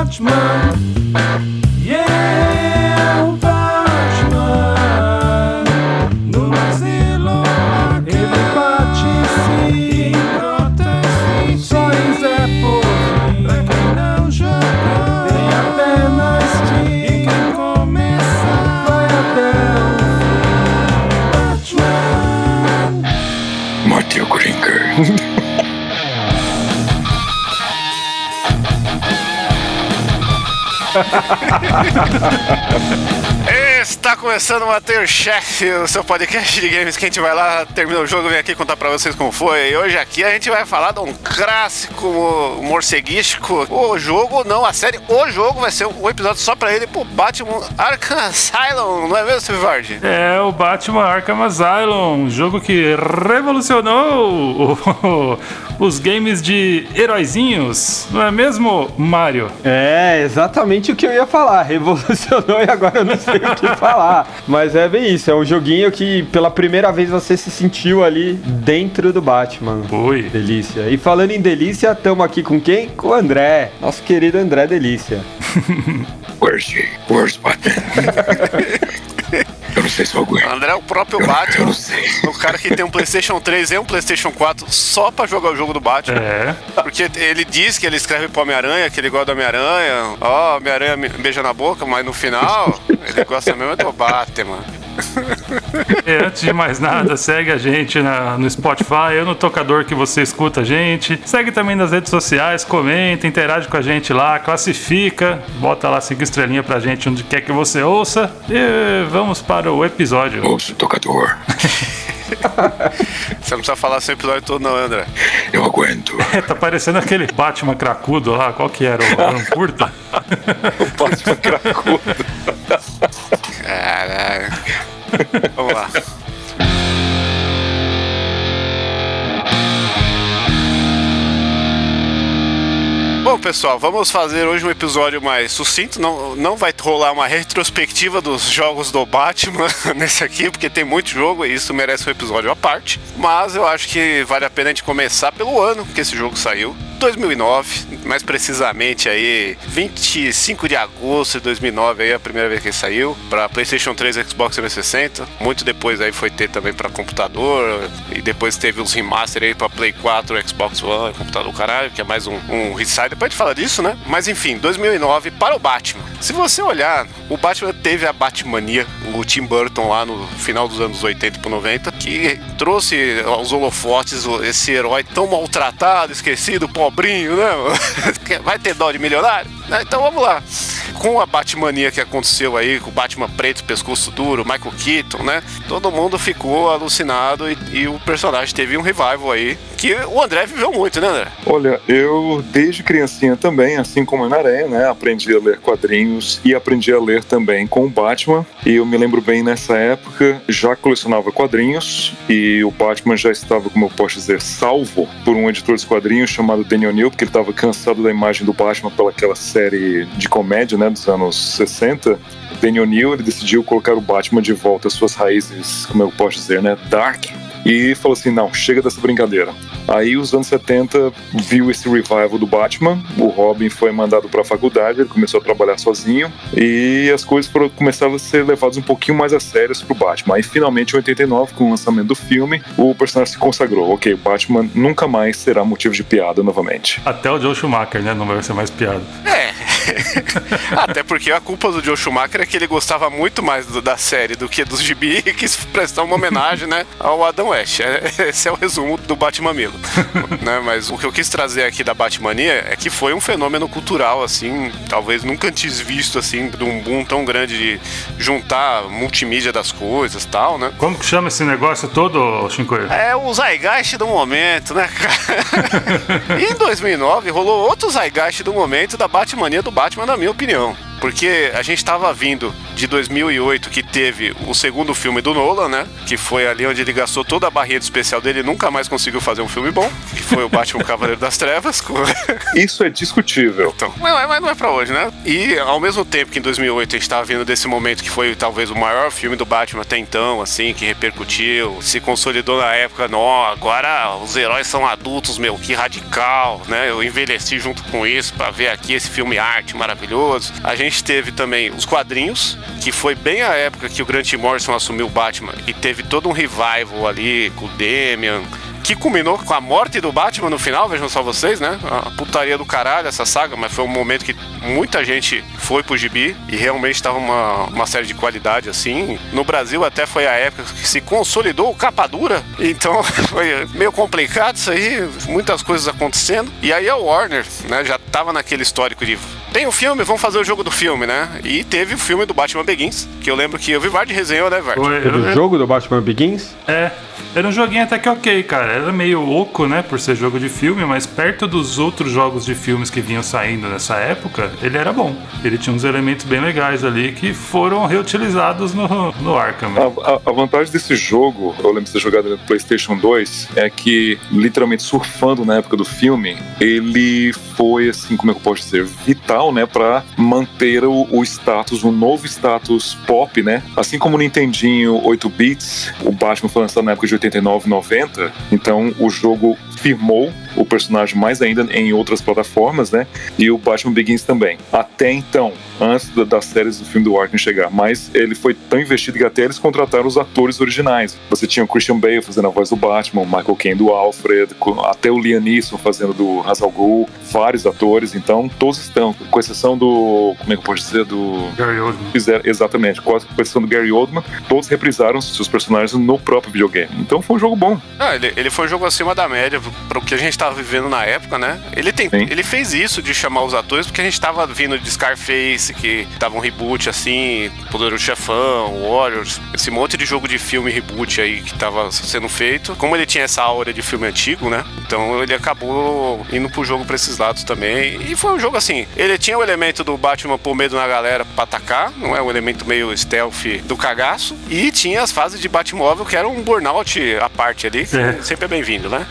Batman. Yeah, o Batman. No asilo ele bate sim, protege só em Zé Povinho. Pra quem não jogou, tem até na Steam. E quem começar vai até o fim. Batman. Mate o Coringa. Está começando o Masterchef, o seu podcast de games que a gente vai lá, termina o jogo, vem aqui contar pra vocês como foi. E hoje aqui a gente vai falar de um clássico morceguístico. O jogo, não, a série, o jogo vai ser um episódio só pra ele, pro Batman Arkham Asylum, não é mesmo, Steve Vardy? É, o Batman Arkham Asylum, um jogo que revolucionou os games de heróizinhos, não é mesmo, Mario? É, exatamente o que eu ia falar. Revolucionou e agora eu não sei o que falar. Mas é bem isso, é um joguinho que pela primeira vez você se sentiu ali dentro do Batman. Foi. Delícia. E falando em delícia, estamos aqui com quem? Com o André, nosso querido André Delícia. Where's Batman? Eu não sei se eu aguento. André é o próprio Eu Batman, não sei. o cara que tem um PlayStation 3 e um PlayStation 4 só pra jogar o jogo do Batman. É. Porque ele diz que ele escreve pro Homem-Aranha, que ele gosta do Homem-Aranha. Ó, Homem-Aranha me beija na boca, mas no final ele gosta mesmo do Batman. Antes de mais nada, segue a gente no Spotify ou no tocador que você escuta a gente. Segue também nas redes sociais, comenta, interage com a gente lá, classifica, bota lá 5 estrelinhas pra gente onde quer que você ouça. E vamos para o episódio. Ouço o tocador. Você não precisa falar seu episódio todo não, André. Eu aguento. Tá parecendo aquele Batman cracudo lá, qual que era? O curta? O Batman cracudo. Caralho. Vamos lá. Bom, pessoal, vamos fazer hoje um episódio mais sucinto. Não vai rolar uma retrospectiva dos jogos do Batman nesse aqui, porque tem muito jogo e isso merece um episódio à parte. Mas eu acho que vale a pena a gente começar pelo ano que esse jogo saiu. 2009, mais precisamente aí 25 de agosto de 2009 aí a primeira vez que ele saiu para PlayStation 3 e Xbox 360. Muito depois aí foi ter também para computador e depois teve uns remaster aí para Play 4, Xbox One, computador caralho, que é mais um resize. Depois a gente fala disso, né? Mas enfim, 2009 para o Batman. Se você olhar, o Batman teve a Batmania, o Tim Burton lá no final dos anos 80 pro 90, que trouxe aos holofotes esse herói tão maltratado, esquecido, pobrinho, né? Vai ter dó de milionário? Então vamos lá. Com a Batmania que aconteceu aí, com o Batman preto, pescoço duro, Michael Keaton, né? Todo mundo ficou alucinado e o personagem teve um revival aí, que o André viveu muito, né, André? Olha, eu desde criancinha também, assim como a Naranha, né, aprendi a ler quadrinhos e aprendi a ler também com o Batman. E eu me lembro bem, nessa época, já colecionava quadrinhos e o Batman já estava, como eu posso dizer, salvo por um editor de quadrinhos chamado Daniel O'Neil, porque ele estava cansado da imagem do Batman pelaquela série de comédia, né, dos anos 60. Daniel O'Neil, ele decidiu colocar o Batman de volta às suas raízes, como eu posso dizer, né, dark. E falou assim, não, chega dessa brincadeira. Aí os anos 70 viu esse revival do Batman, o Robin foi mandado para a faculdade, ele começou a trabalhar sozinho e as coisas começaram a ser levadas um pouquinho mais a sérias pro Batman. Aí finalmente em 89, com o lançamento do filme, o personagem se consagrou. Ok, o Batman nunca mais será motivo de piada novamente. Até o Joe Schumacher, né? Não vai ser mais piada. É. Até porque a culpa do Joe Schumacher é que ele gostava muito mais da série do que dos gibi e quis prestar uma homenagem, né, ao Adam West. Esse é o resumo do Batmamilo. Né? Mas o que eu quis trazer aqui da Batmania é que foi um fenômeno cultural, assim, talvez nunca antes visto, assim, de um boom tão grande de juntar multimídia das coisas e tal, né? Como que chama esse negócio todo, Shinkoio? É o Zeitgeist do momento, né, cara? E em 2009 rolou outro Zeitgeist do momento da Batmania do Batman, na minha opinião. Porque a gente tava vindo de 2008, que teve o segundo filme do Nolan, né? Que foi ali onde ele gastou toda a barreira especial dele e nunca mais conseguiu fazer um filme bom, que foi o Batman Cavaleiro das Trevas. Isso é discutível. Então, mas não é pra hoje, né? E ao mesmo tempo que em 2008 a gente tava vindo desse momento que foi talvez o maior filme do Batman até então, assim, que repercutiu, se consolidou na época, agora os heróis são adultos, meu, que radical, né? Eu envelheci junto com isso pra ver aqui esse filme arte maravilhoso. A gente teve também os quadrinhos, que foi bem a época que o Grant Morrison assumiu o Batman e teve todo um revival ali com o Damian, que culminou com a morte do Batman no final, vejam só vocês, né? A putaria do caralho essa saga, mas foi um momento que muita gente foi pro gibi e realmente tava uma série de qualidade, assim. No Brasil até foi a época que se consolidou o capa dura, então foi meio complicado isso aí, muitas coisas acontecendo. E aí a Warner, né, já tava naquele histórico de tem o filme, vamos fazer o jogo do filme, né? E teve o filme do Batman Begins, que eu lembro que eu vi Vard resenhou, né, Vard? O jogo do Batman Begins? Era um joguinho até que ok, cara. Era meio oco, né, por ser jogo de filme, mas perto dos outros jogos de filmes que vinham saindo nessa época, ele era bom. Ele tinha uns elementos bem legais ali que foram reutilizados no Arkham. A vantagem desse jogo, eu lembro de ter jogado no PlayStation 2, é que, literalmente surfando na época do filme, ele foi, assim, como é que eu posso dizer, vital, né, pra manter o status, um novo status pop, né? Assim como o Nintendinho 8 bits, o Batman foi lançado na época de 89, 90, então o jogo firmou o personagem mais ainda em outras plataformas, né? E o Batman Begins também. Até então, antes das séries do filme do Arkham chegar, mas ele foi tão investido que até eles contrataram os atores originais. Você tinha o Christian Bale fazendo a voz do Batman, o Michael Caine do Alfred, até o Liam Neeson fazendo do Ra's al Ghul, vários atores, então todos estão, com exceção do, como é que eu posso dizer, do Gary Oldman. Exatamente, com exceção do Gary Oldman, todos reprisaram seus personagens no próprio videogame. Então foi um jogo bom. Ele foi um jogo acima da média para o que a gente estava vivendo na época, né? Ele fez isso de chamar os atores porque a gente estava vindo de Scarface, que tava um reboot assim, Poderoso Chefão, Warriors, esse monte de jogo de filme reboot aí que tava sendo feito. Como ele tinha essa aura de filme antigo, né? Então ele acabou indo pro jogo pra esses lados também. E foi um jogo assim, ele tinha o elemento do Batman pôr medo na galera pra atacar, não é? Um elemento meio stealth do cagaço. E tinha as fases de Batmóvel que era um Burnout à parte ali, que sempre é bem-vindo, né?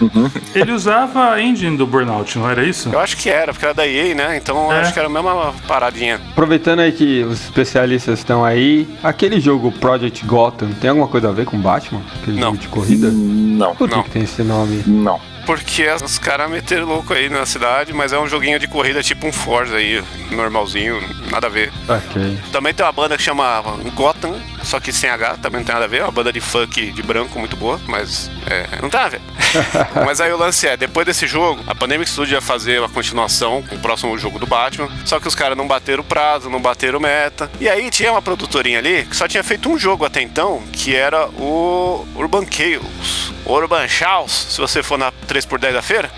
Ele usava a engine do Burnout, não era isso? Eu acho que era, porque era da EA, né? Então eu acho que era a mesma paradinha. Aproveitando aí que os especialistas estão aí, aquele jogo Project Gotham tem alguma coisa a ver com Batman? Aquele jogo de corrida? Não. Por que tem esse nome? Não. Porque os caras meteram louco aí na cidade, mas é um joguinho de corrida tipo um Forza aí, normalzinho, nada a ver. Ok. Também tem uma banda que chama Gotham, só que sem H, também não tem nada a ver, é uma banda de funk de branco muito boa, mas não tem nada a ver. Mas aí o lance depois desse jogo, a Pandemic Studio ia fazer uma continuação com o próximo jogo do Batman, só que os caras não bateram o prazo, não bateram meta. E aí tinha uma produtorinha ali que só tinha feito um jogo até então, que era o Urban Chaos. Urban Chaos, se você for na 3x10 da feira.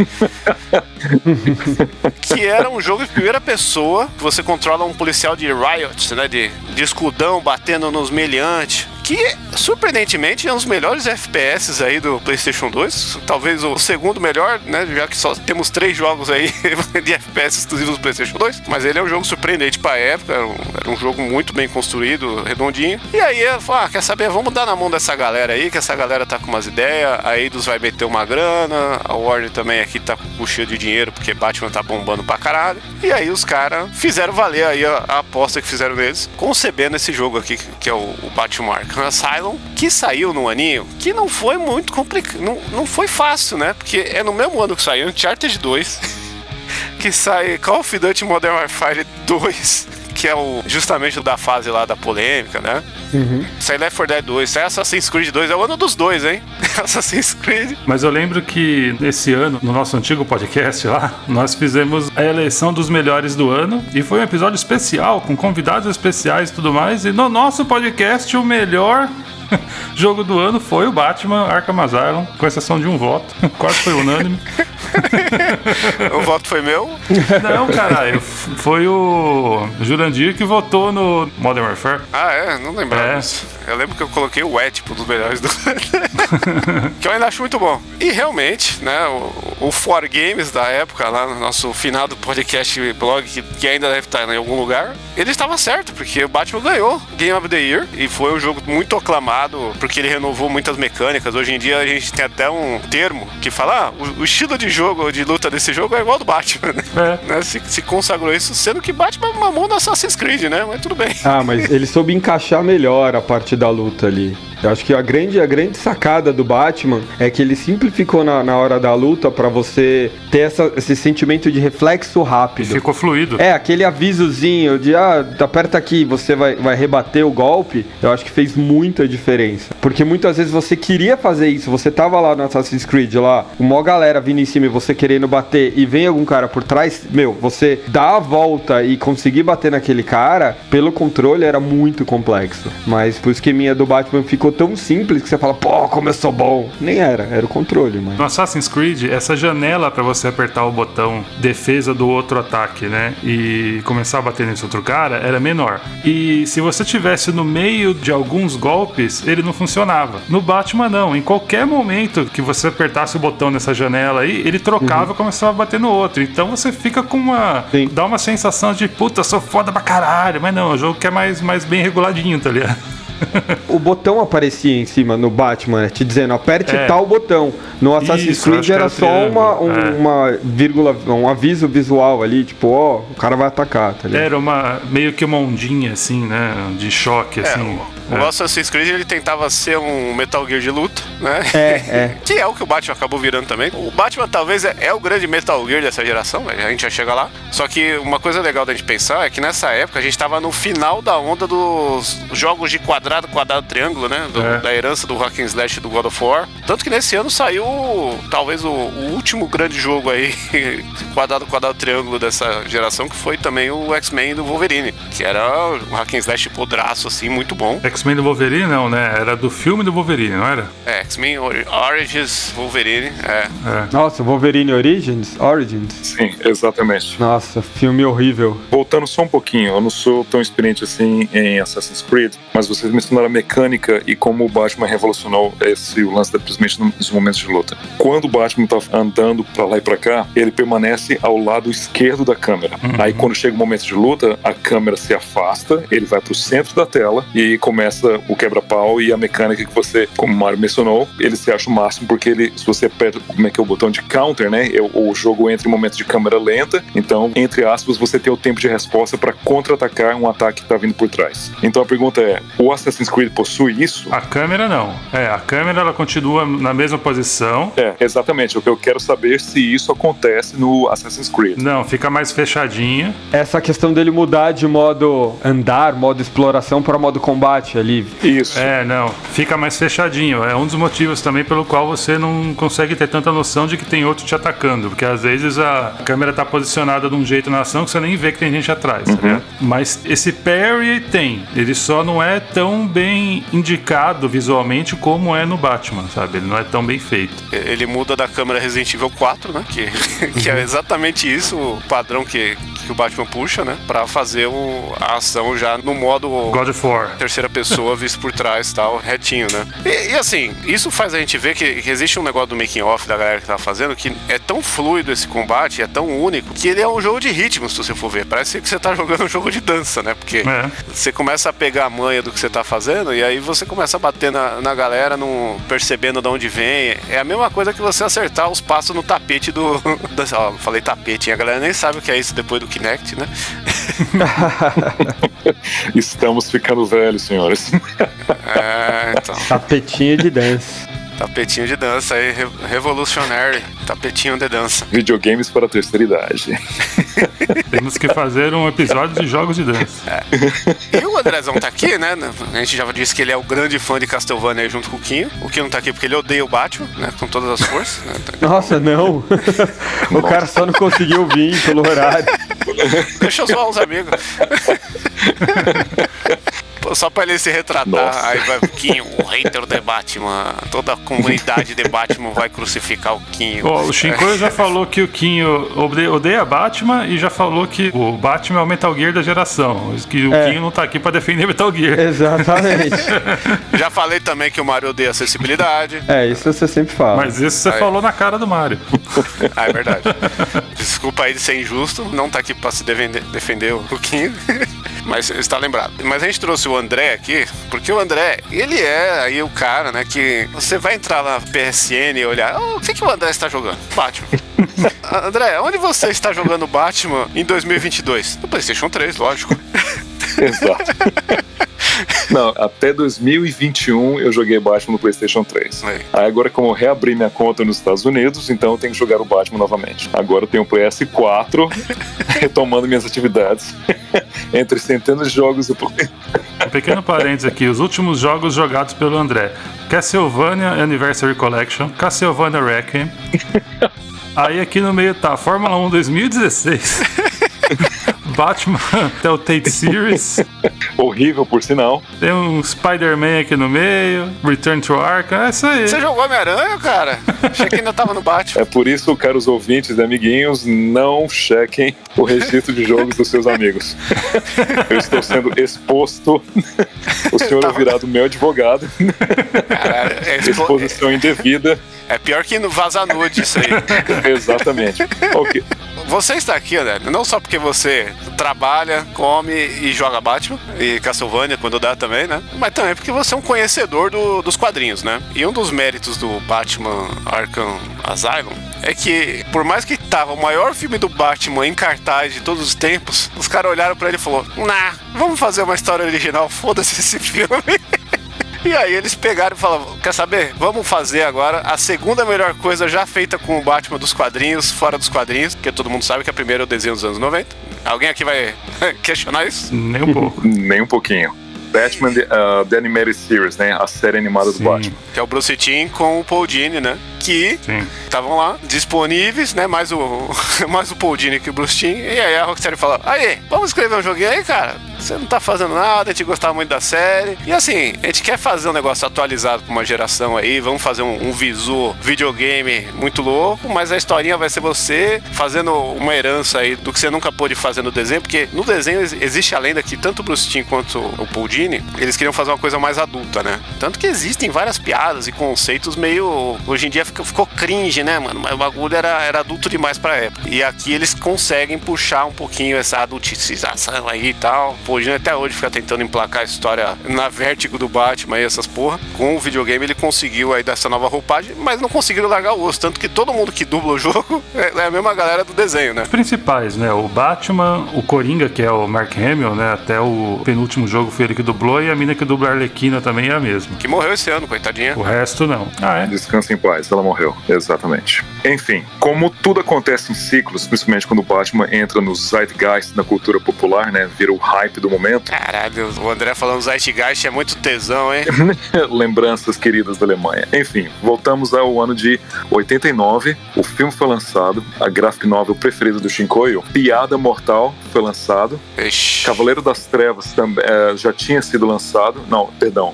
Que era um jogo de primeira pessoa, que você controla um policial de Riot, né, de escudão batendo nos meliantes, que surpreendentemente é um dos melhores FPS aí do PlayStation 2, talvez o segundo melhor, né, já que só temos 3 jogos aí de FPS exclusivos do PlayStation 2, mas ele é um jogo surpreendente pra época, era um jogo muito bem construído, redondinho. E aí eu falei, quer saber, vamos dar na mão dessa galera aí, que essa galera tá com umas ideias, a Eidos vai meter uma grana, a Warner também aqui tá com cheio de dinheiro, porque Batman tá bombando pra caralho. E aí os caras fizeram valer aí a aposta que fizeram neles, concebendo esse jogo aqui, que é o Batman Arkham Asylum, que saiu num aninho que não foi muito complicado, não foi fácil, né? Porque é no mesmo ano que saiu Uncharted 2, que sai Call of Duty Modern Warfare 2, que é justamente da fase lá da polêmica, né? Sai Left 4 Dead 2, sai Assassin's Creed 2, é o ano dos dois, hein? Assassin's Creed. Mas eu lembro que nesse ano, no nosso antigo podcast lá, nós fizemos a eleição dos melhores do ano e foi um episódio especial, com convidados especiais e tudo mais, e no nosso podcast o melhor jogo do ano foi o Batman Arkham Asylum, com exceção de um voto, quase foi unânime. O voto foi meu. Não, caralho, foi o Jurandir que votou no Modern Warfare. Ah, é? Não lembrava disso. Eu lembro que eu coloquei o E, tipo, dos melhores do... que eu ainda acho muito bom. E realmente, né, o 4Games da época, lá no nosso finado podcast blog, que ainda deve estar em algum lugar, ele estava certo, porque o Batman ganhou Game of the Year, e foi um jogo muito aclamado, porque ele renovou muitas mecânicas. Hoje em dia a gente tem até um termo que fala, o estilo de jogo, de luta desse jogo é igual ao do Batman, né? Se consagrou isso, sendo que Batman mamou no Assassin's Creed, né? Mas tudo bem. Ah, mas ele soube encaixar melhor a parte da luta ali. Eu acho que a grande sacada do Batman é que ele simplificou na hora da luta pra você ter esse sentimento de reflexo rápido. Ficou fluido. Aquele avisozinho de, aperta aqui, você vai rebater o golpe, eu acho que fez muita diferença. Porque muitas vezes você queria fazer isso, você tava lá no Assassin's Creed, lá, uma galera vindo em cima e você querendo bater, e vem algum cara por trás, você dá a volta e conseguir bater naquele cara, pelo controle era muito complexo. Mas pro esqueminha do Batman ficou tão simples que você fala, pô, como eu sou bom. Nem era o controle, mas... No Assassin's Creed, essa janela pra você apertar o botão defesa do outro ataque, né, e começar a bater nesse outro cara, era menor. E se você tivesse no meio de alguns golpes, ele não funcionava. No Batman, não. Em qualquer momento que você apertasse o botão nessa janela aí, ele trocava e começava a bater no outro. Então você fica com uma... Sim. Dá uma sensação de, puta, sou foda pra caralho. Mas não, é um jogo que é mais bem reguladinho, tá ligado? O botão aparecia em cima no Batman, né, te dizendo, aperte tal botão. No Assassin's Creed era só uma vírgula, um aviso visual ali, tipo, o cara vai atacar, tá ligado? Era meio que uma ondinha, assim, né, de choque, assim. O Assassin's Creed, ele tentava ser um Metal Gear de luta, né? Que é o que o Batman acabou virando também. O Batman talvez é o grande Metal Gear dessa geração, a gente já chega lá. Só que uma coisa legal da gente pensar é que nessa época a gente tava no final da onda dos jogos de quadrado, triângulo, né? Da herança do Hack and Slash do God of War. Tanto que nesse ano saiu talvez o último grande jogo aí, quadrado, triângulo dessa geração, que foi também o X-Men do Wolverine, que era um Hack and Slash podraço, assim, muito bom. X-Men do Wolverine não, né? Era do filme do Wolverine, não era? X-Men Origins Wolverine, Nossa, Wolverine Origins? Sim, exatamente. Nossa, filme horrível. Voltando só um pouquinho, eu não sou tão experiente assim em Assassin's Creed, mas vocês mencionaram a mecânica e como o Batman revolucionou o lance principalmente nos momentos de luta. Quando o Batman tá andando pra lá e pra cá, ele permanece ao lado esquerdo da câmera. Aí quando chega o momento de luta, a câmera se afasta, ele vai pro centro da tela e aí começa o quebra-pau e a mecânica que você, como o Mario mencionou, ele se acha o máximo porque se você aperta o botão de counter, né, o jogo entra em momentos de câmera lenta, então, entre aspas, você tem o tempo de resposta pra contra-atacar um ataque que tá vindo por trás. Então a pergunta é, o Assassin's Creed possui isso? A câmera não. A câmera ela continua na mesma posição. Exatamente. O que eu quero saber se isso acontece no Assassin's Creed. Não, fica mais fechadinha. Essa questão dele mudar de modo andar, modo exploração para modo combate ali. Isso. Não. Fica mais fechadinho. É um dos motivos também pelo qual você não consegue ter tanta noção de que tem outro te atacando. Porque às vezes a câmera tá posicionada de um jeito na ação que você nem vê que tem gente atrás, né? Mas esse parry tem. Ele só não é tão bem indicado visualmente como é no Batman, sabe? Ele não é tão bem feito. Ele muda da câmera Resident Evil 4, né? Que é exatamente isso, o padrão que o Batman puxa, né? Pra fazer a ação já no modo God of War. Terceira pessoa, visto por trás e tal, retinho, né? E assim, isso faz a gente ver que existe um negócio do making off da galera que tá fazendo, que é tão fluido esse combate, é tão único, que ele é um jogo de ritmos, se você for ver. Parece que você tá jogando um jogo de dança, né? Porque você começa a pegar a manha do que você tá fazendo e aí você começa a bater na galera, percebendo de onde vem. É a mesma coisa que você acertar os passos no tapete falei tapete, a galera nem sabe o que é isso depois do Kinect, né? Estamos ficando velhos, senhores. Então. Tapetinho de dança. Tapetinho de dança aí, revolutionary. Tapetinho de dança. Videogames para a terceira idade. Temos que fazer um episódio de jogos de dança. E o Andrezão tá aqui, né? A gente já disse que ele é o grande fã de Castlevania aí junto com o Quinho. O Quinho não tá aqui porque ele odeia o Batman, né? Com todas as forças. Né? Nossa, não. O cara só não conseguiu vir pelo horário. Deixa eu zoar os amigos. Só pra ele se retratar. Nossa. Aí vai o Quinho, o hater de Batman. Toda a comunidade de Batman vai crucificar o Quinho. Ó, o Shinkoio já falou que o Quinho odeia Batman e já falou que o Batman é o Metal Gear da geração. Que o Quinho não tá aqui pra defender Metal Gear. Exatamente. Já falei também que o Mario odeia acessibilidade. Isso você sempre fala. Mas isso você falou na cara do Mario. Ah, é verdade. Desculpa aí de ser injusto, não tá aqui pra se defender o Quinho. Mas está lembrado. Mas a gente trouxe o André aqui, porque o André, ele é aí o cara, né, que você vai entrar na PSN e olhar, o que o André está jogando? Batman. André, onde você está jogando Batman em 2022? No PlayStation 3, lógico. Exato. Não, até 2021 eu joguei Batman no PlayStation 3. Aí agora, como eu reabri minha conta nos Estados Unidos, então eu tenho que jogar o Batman novamente. Agora eu tenho o PS4, retomando minhas atividades. Entre centenas de jogos e... Um pequeno parênteses aqui, os últimos jogos jogados pelo André: Castlevania Anniversary Collection, Castlevania Requiem. Aí aqui no meio tá Fórmula 1 2016. Batman Telltale Series. Horrível, por sinal. Tem um Spider-Man aqui no meio. Return to Arkham. É isso aí. Você jogou Homem-Aranha, cara? Achei que ainda tava no Batman. É por isso, caros ouvintes e amiguinhos, não chequem o registro de jogos dos seus amigos. Eu estou sendo exposto. O senhor é virado meu advogado. Caralho, exposição indevida. É pior que no Vaza Nude isso aí. Exatamente. Ok. Você está aqui, né? Não só porque você trabalha, come e joga Batman e Castlevania quando dá também, né? Mas também porque você é um conhecedor dos quadrinhos, né? E um dos méritos do Batman Arkham Asylum é que, por mais que tava o maior filme do Batman em cartaz de todos os tempos, os caras olharam pra ele e falaram: vamos fazer uma história original, foda-se esse filme. E aí eles pegaram e falaram: quer saber? Vamos fazer agora a segunda melhor coisa já feita com o Batman dos quadrinhos, fora dos quadrinhos, porque todo mundo sabe que a primeira é o desenho dos anos 90. Alguém aqui vai questionar isso? Nem um pouco. Nem um pouquinho. Batman The Animated Series, né? A série animada do Batman. Que é o Bruce Timm com o Paul Dini, né? Que estavam lá, disponíveis, né? Mais o Paul Dini que o Bruce Timm. E aí a Rocksteady falou: aí, vamos escrever um joguinho aí, cara? Você não tá fazendo nada, a gente gostava muito da série. E assim, a gente quer fazer um negócio atualizado pra uma geração aí. Vamos fazer um visu videogame muito louco, mas a historinha vai ser você fazendo uma herança aí do que você nunca pôde fazer no desenho, porque no desenho existe a lenda que tanto o Bruce Timm quanto o Paul Dini, eles queriam fazer uma coisa mais adulta, né? Tanto que existem várias piadas e conceitos meio... Hoje em dia ficou cringe, né, mano? Mas o bagulho era adulto demais pra época. E aqui eles conseguem puxar um pouquinho essa adultização aí e tal. Paul Dini até hoje fica tentando emplacar a história na Vértigo do Batman e essas porra. Com o videogame ele conseguiu aí dessa nova roupagem, mas não conseguiram largar o osso. Tanto que todo mundo que dubla o jogo é a mesma galera do desenho, né? Os principais, né? O Batman, o Coringa, que é o Mark Hamill, né? Até o penúltimo jogo foi ele que dublou, e a mina que dubla a Arlequina também é a mesma. Que morreu esse ano, coitadinha. O resto não. Descansa em paz, ela morreu. Exatamente. Enfim, como tudo acontece em ciclos, principalmente quando o Batman entra no zeitgeist da cultura popular, né? Vira o hype do momento. Caralho, o André falando zeitgeist é muito tesão, hein? Lembranças queridas da Alemanha. Enfim, voltamos ao ano de 89. O filme foi lançado. A graphic novel preferida do Shinkoio, Piada Mortal, foi lançado. Ixi. Cavaleiro das Trevas também já tinha sido lançado. Não, perdão.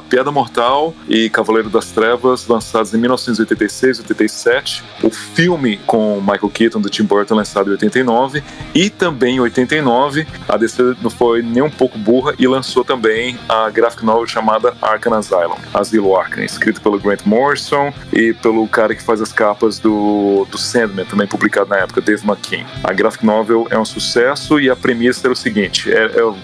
Piada Mortal e Cavaleiro das Trevas lançados em 1986 e 87. O filme com Michael Keaton do Tim Burton lançado em 89. E também em 89 a DC não foi nem um pouco burra e lançou também a graphic novel chamada Arkham Asylum, Asilo Arkham, escrito pelo Grant Morrison e pelo cara que faz as capas do Sandman, também publicado na época, Dave McKean. A graphic novel é um sucesso e a premissa era o seguinte,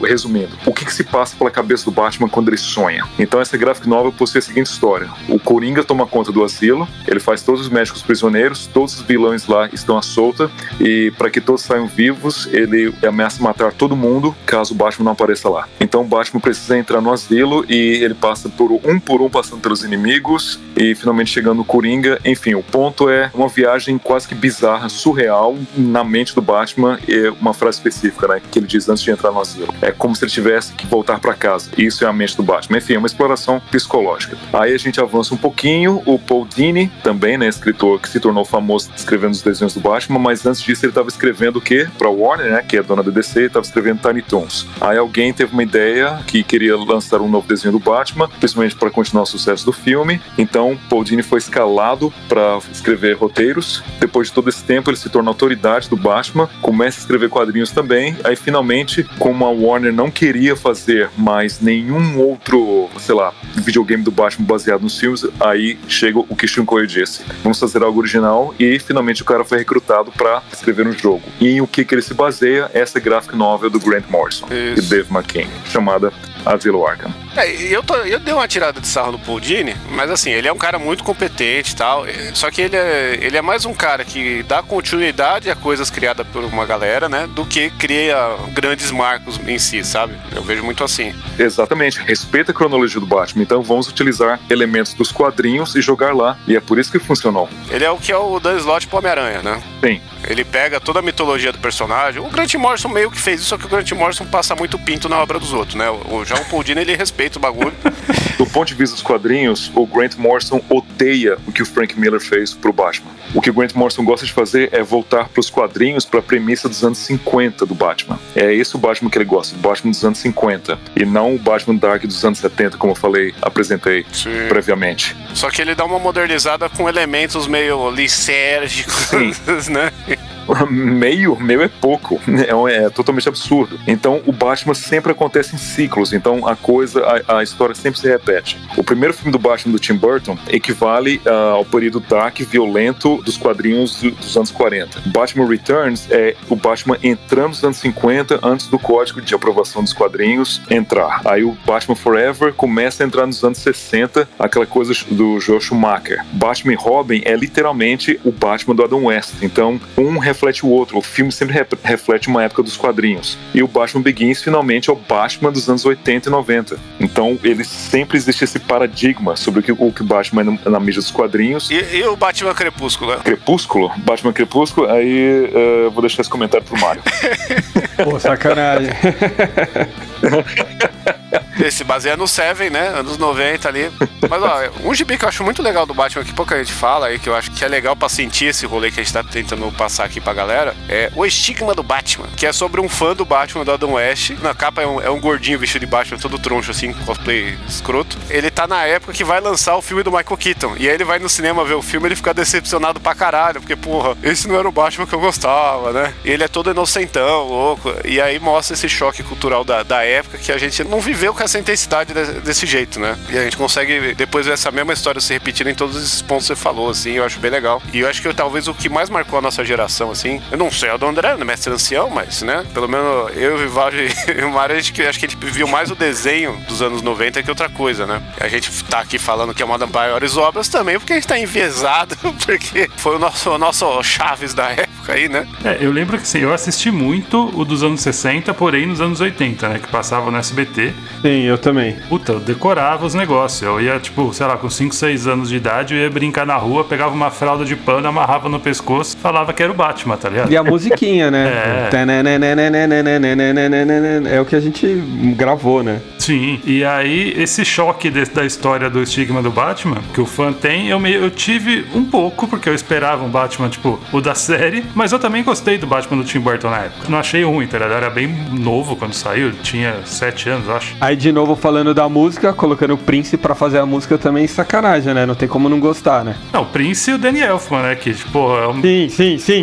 resumindo, o que se passa pela cabeça do Batman quando ele sonha? Então essa graphic novel possui a seguinte história: o Coringa toma conta do asilo, ele faz todos os médicos prisioneiros, todos os vilões lá estão à solta, e para que todos saiam vivos, ele ameaça matar todo mundo caso o Batman não apareça lá. Então o Batman precisa entrar no asilo e ele passa por um, passando pelos inimigos e finalmente chegando no Coringa. Enfim, o ponto é uma viagem quase que bizarra, surreal na mente do Batman. É uma frase específica, né, que ele diz antes de entrar no asilo. É como se ele tivesse que voltar para pra casa. Isso é a mente do Batman. Enfim, é uma exploração psicológica. Aí a gente avança um pouquinho, o Paul Dini, também, né, escritor que se tornou famoso escrevendo os desenhos do Batman, mas antes disso ele estava escrevendo o quê? Pra Warner, né, que é dona da DC, estava escrevendo Tiny Toons. Aí alguém teve uma ideia que queria lançar um novo desenho do Batman, principalmente para continuar o sucesso do filme. Então, Paul Dini foi escalado para escrever roteiros. Depois de todo esse tempo, ele se torna autoridade do Batman, começa a escrever quadrinhos também. Aí, finalmente, como a Warner não queria fazer mais nenhum outro, sei lá, videogame do Batman baseado nos filmes, aí chega o que Shinkoio disse: vamos fazer algo original, e finalmente o cara foi recrutado para escrever um jogo. E em o que ele se baseia? Essa graphic novel do Grant Morrison e Dave McKean, chamada Asilo Arkham. Eu dei uma tirada de sarro no Paul Dini, mas assim, ele é um cara muito competente e tal, só que ele é mais um cara que dá continuidade a coisas criadas por uma galera, né, do que cria grandes marcos em si, sabe? Eu vejo muito assim. Exatamente, respeita a cronologia do Batman, então vamos utilizar elementos dos quadrinhos e jogar lá, e é por isso que funcionou. Ele é o que é o Dan Slott pro Homem-Aranha, né? Sim. Ele pega toda a mitologia do personagem. O Grant Morrison meio que fez isso, só que o Grant Morrison passa muito pinto na obra dos outros, né? Já o Paul Dini, ele respeita o bagulho. Do ponto de vista dos quadrinhos, o Grant Morrison odeia o que o Frank Miller fez pro Batman. O que o Grant Morrison gosta de fazer é voltar pros quadrinhos, pra premissa dos anos 50 do Batman. É esse o Batman que ele gosta, o Batman dos anos 50, e não o Batman Dark dos anos 70, como eu apresentei previamente. Só que ele dá uma modernizada com elementos meio lisérgicos, né? Meio é pouco, é totalmente absurdo. Então o Batman sempre acontece em ciclos, então a história sempre se repete. O primeiro filme do Batman do Tim Burton equivale ao período dark, violento dos quadrinhos dos anos 40. Batman Returns é o Batman entrando nos anos 50 antes do código de aprovação dos quadrinhos entrar. Aí o Batman Forever começa a entrar nos anos 60, aquela coisa do Joel Schumacher. Batman e Robin é literalmente o Batman do Adam West, então reflete o outro. O filme sempre reflete uma época dos quadrinhos. E o Batman Begins finalmente é o Batman dos anos 80 e 90. Então, ele sempre existe esse paradigma sobre o que o Batman é na mídia dos quadrinhos. E o Batman Crepúsculo? Crepúsculo? Batman Crepúsculo? Aí eu vou deixar esse comentário pro Mário. Pô, sacanagem. Esse baseia no Seven, né? Anos 90 ali. Mas, ó, um gibi que eu acho muito legal do Batman, que pouca gente fala aí, que eu acho que é legal pra sentir esse rolê que a gente tá tentando passar aqui pra galera, é O Estigma do Batman, que é sobre um fã do Batman, do Adam West. Na capa é um gordinho vestido de Batman, todo troncho, assim, cosplay escroto. Ele tá na época que vai lançar o filme do Michael Keaton. E aí ele vai no cinema ver o filme e ele fica decepcionado pra caralho, porque, porra, esse não era o Batman que eu gostava, né? E ele é todo inocentão, louco. E aí mostra esse choque cultural da época que a gente não viveu com essa intensidade desse jeito, né? E a gente consegue depois ver essa mesma história se repetindo em todos esses pontos que você falou, assim, eu acho bem legal. E eu acho que talvez o que mais marcou a nossa geração, assim, eu não sei, é o do André, né, mestre ancião, mas, né, pelo menos eu e o Vivaldi e o Mário, acho que a gente viu mais o desenho dos anos 90 que outra coisa, né? A gente tá aqui falando que é uma das maiores obras também, porque a gente tá enviesado, porque foi o nosso Chaves da época aí, né? Eu lembro que, assim, eu assisti muito o dos anos 60, porém nos anos 80, né, que passava no SBT. Sim, eu também. Puta, eu decorava os negócios. Eu ia, tipo, sei lá, com 5, 6 anos de idade, eu ia brincar na rua, pegava uma fralda de pano, amarrava no pescoço, falava que era o Batman, tá ligado? E a musiquinha, né? É o que a gente gravou, né? Sim, e aí esse choque da história do estigma do Batman, que o fã tem, eu tive um pouco, porque eu esperava um Batman, tipo, o da série, mas eu também gostei do Batman do Tim Burton na época. Não achei ruim, tá ligado? Eu era bem novo quando saiu, tinha 7 anos, eu acho. Aí, de novo, falando da música, colocando o Prince pra fazer a música também, sacanagem, né? Não tem como não gostar, né? Não, o Prince e o Danny Elfman, né? Que, tipo, é um...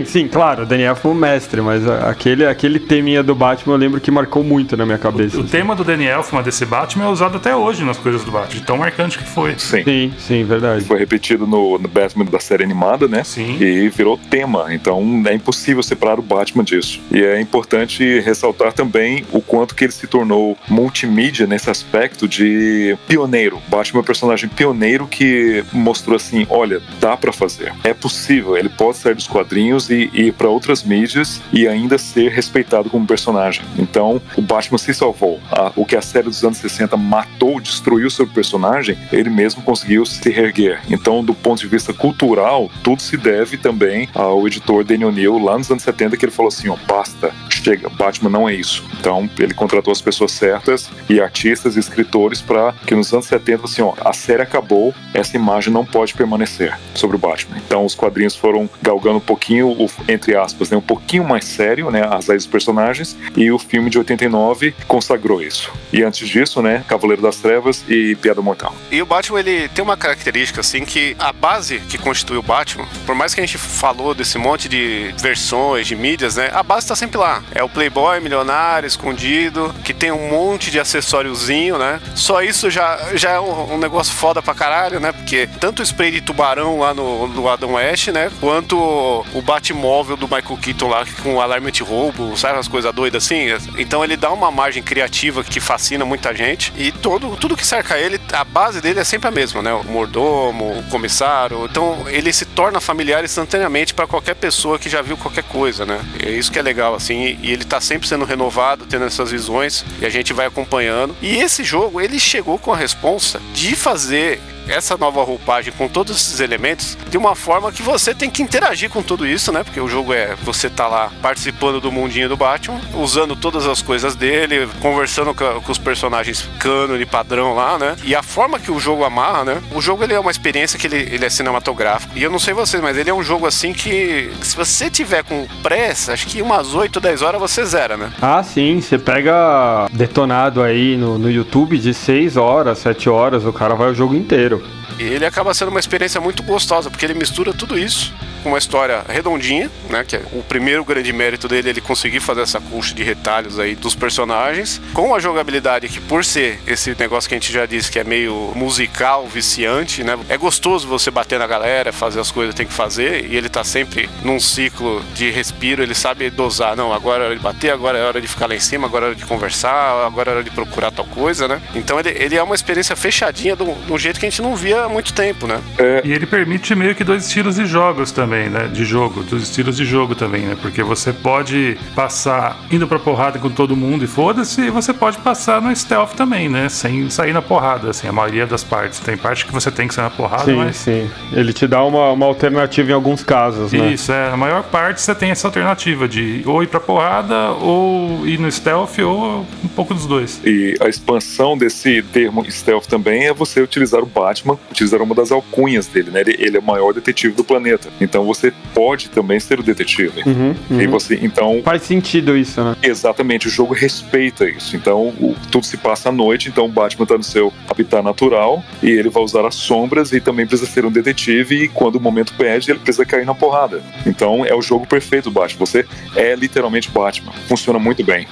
Sim, claro, o Danny Elfman é um mestre, mas aquele teminha do Batman eu lembro que marcou muito na minha cabeça. O tema do Danny Elfman desse Batman é usado até hoje nas coisas do Batman, de tão marcante que foi. Sim, verdade. Foi repetido no Batman da série animada, né? Sim. E virou tema, então é impossível separar o Batman disso. E é importante ressaltar também o quanto que ele se tornou multimídia nesse aspecto de pioneiro. Batman é um personagem pioneiro que mostrou assim, olha, dá pra fazer. É possível, ele pode sair dos quadrinhos e ir pra outras mídias e ainda ser respeitado como personagem. Então, o Batman se salvou. O que a série dos anos 60 matou, destruiu seu personagem, ele mesmo conseguiu se reerguer. Então, do ponto de vista cultural, tudo se deve também ao editor Danny O'Neill lá nos anos 70, que ele falou assim, ó, basta, chega, Batman não é isso. Então ele contratou as pessoas certas e artistas e escritores para que nos anos 70, assim, ó, a série acabou, essa imagem não pode permanecer sobre o Batman. Então os quadrinhos foram galgando um pouquinho, entre aspas, né, um pouquinho mais sério, né, as leis dos personagens, e o filme de 89 consagrou isso. E antes disso, né, Cavaleiro das Trevas e Piada Mortal. E o Batman, ele tem uma característica, assim, que a base que constitui o Batman, por mais que a gente falou desse monte de versões, de mídias, né, a base tá sempre lá. É o playboy milionário, escondido, que tem um monte de acessóriozinho, né? Só isso já é um negócio foda pra caralho, né? Porque tanto o spray de tubarão lá no Adam West, né? Quanto o Batmóvel do Michael Keaton lá com o alarme anti-roubo, sabe? As coisas doidas assim. Então ele dá uma margem criativa que fascina muita gente. E tudo que cerca ele, a base dele é sempre a mesma, né? O mordomo, o comissário. Então ele se torna familiar instantaneamente pra qualquer pessoa que já viu qualquer coisa, né? É isso que é legal, assim. E ele tá sempre sendo renovado, tendo essas visões. E a gente vai acompanhando. E esse jogo, ele chegou com a responsa de fazer essa nova roupagem com todos esses elementos de uma forma que você tem que interagir com tudo isso, né? Porque o jogo você tá lá participando do mundinho do Batman, usando todas as coisas dele, conversando com os personagens cânone padrão lá, né? E a forma que o jogo amarra, né? O jogo, ele é uma experiência que ele é cinematográfico. E eu não sei vocês, mas ele é um jogo assim que se você tiver com pressa, acho que umas 8, 10 horas você zera, né? Ah, sim, você pega detonado aí no YouTube de 6 horas, 7 horas, o cara vai o jogo inteiro. E ele acaba sendo uma experiência muito gostosa, porque ele mistura tudo isso com uma história redondinha, né? Que é o primeiro grande mérito dele, ele conseguir fazer essa colcha de retalhos aí dos personagens, com a jogabilidade que, por ser esse negócio que a gente já disse que é meio musical, viciante, né? É gostoso você bater na galera, fazer as coisas que tem que fazer, e ele tá sempre num ciclo de respiro, ele sabe dosar, não, agora é hora de bater, agora é hora de ficar lá em cima, agora é hora de conversar, agora é hora de procurar tal coisa, né? Então ele é uma experiência fechadinha de um jeito que a gente não via há muito tempo, né? E ele permite meio que 2 estilos de jogos também, né? Dos estilos de jogo também, né? Porque você pode passar indo pra porrada com todo mundo e foda-se, e você pode passar no stealth também, né? Sem sair na porrada, assim, a maioria das partes. Tem parte que você tem que sair na porrada, sim, mas... Sim, ele te dá uma alternativa em alguns casos, né? Isso, a maior parte você tem essa alternativa de ou ir pra porrada, ou ir no stealth, ou um pouco dos dois. E a expansão desse termo stealth também é você utilizar o Batman, utilizar uma das alcunhas dele, né? Ele é o maior detetive do planeta. Então você pode também ser o detetive. E você, então... Faz sentido isso, né? Exatamente, o jogo respeita isso. Então, tudo se passa à noite, então o Batman tá no seu habitat natural e ele vai usar as sombras e também precisa ser um detetive, e quando o momento pede, ele precisa cair na porrada. Então, é o jogo perfeito do Batman. Você é literalmente Batman. Funciona muito bem.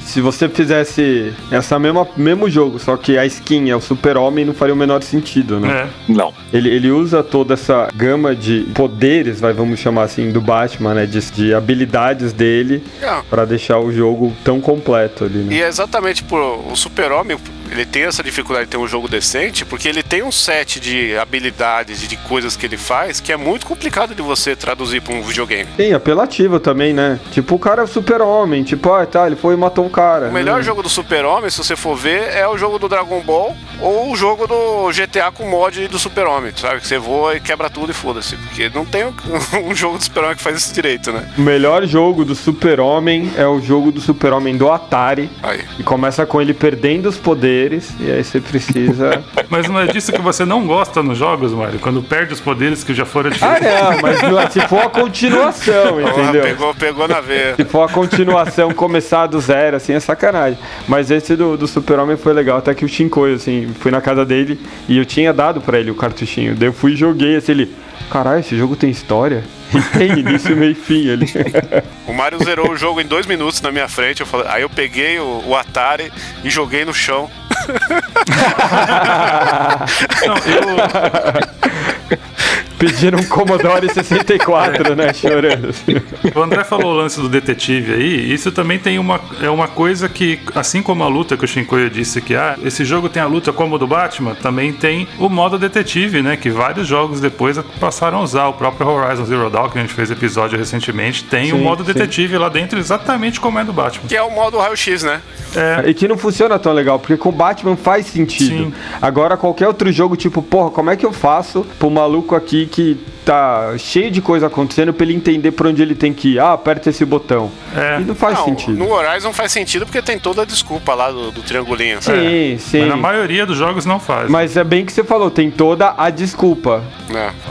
Se você fizesse essa mesmo jogo, só que a skin é o Super-Homem, não faria o menor sentido, né? Não. Ele usa toda essa gama de poderes, vamos chamar assim, do Batman, né? De habilidades dele pra deixar o jogo tão completo ali, né? E é exatamente por o Super-Homem, ele tem essa dificuldade de ter um jogo decente, porque ele tem um set de habilidades e de coisas que ele faz que é muito complicado de você traduzir pra um videogame. Sim, apelativo também, né? Tipo, o cara é o Super-Homem, tipo, ele foi e matou um cara. O melhor jogo do Super-Homem, se você for ver, é o jogo do Dragon Ball ou o jogo do GTA com mod do Super-Homem, sabe? Que você voa e quebra tudo e foda-se, porque não tem um jogo do Super-Homem que faz isso direito, né? O melhor jogo do Super-Homem é o jogo do Super-Homem do Atari. Aí. E começa com ele perdendo os poderes, e aí você precisa... Mas não é disso que você não gosta nos jogos, Mário? Quando perde os poderes que já foram diferentes. Mas se for a continuação, entendeu? Pegou na veia. Se for a continuação, começar do zero, assim, é sacanagem. Mas esse do Super-Homem foi legal, até que o Shinkoio, assim, fui na casa dele e eu tinha dado pra ele o cartuchinho. Daí eu fui e joguei, assim, ele... Caralho, esse jogo tem história? E tem início, meio e fim ali. O Mário zerou o jogo em 2 minutos na minha frente. Aí eu peguei o Atari e joguei no chão. Pediram um Commodore 64, né? Chorando. O André falou o lance do detetive aí. Isso também tem uma coisa que, assim como a luta que o Shinkoio disse que esse jogo tem a luta como o do Batman, também tem o modo detetive, né? Que vários jogos depois passaram a usar. O próprio Horizon Zero Dawn, que a gente fez episódio recentemente, tem um modo detetive lá dentro, exatamente como é do Batman. Que é o modo raio-x, né? E que não funciona tão legal, porque com o Batman faz sentido. Sim. Agora, qualquer outro jogo, tipo, como é que eu faço pro maluco aqui que tá cheio de coisa acontecendo pra ele entender pra onde ele tem que ir. Ah, aperta esse botão. E não faz sentido. No Horizon faz sentido porque tem toda a desculpa lá do triangulinho. Sabe? Sim. Mas na maioria dos jogos não faz. Mas é bem que você falou, tem toda a desculpa.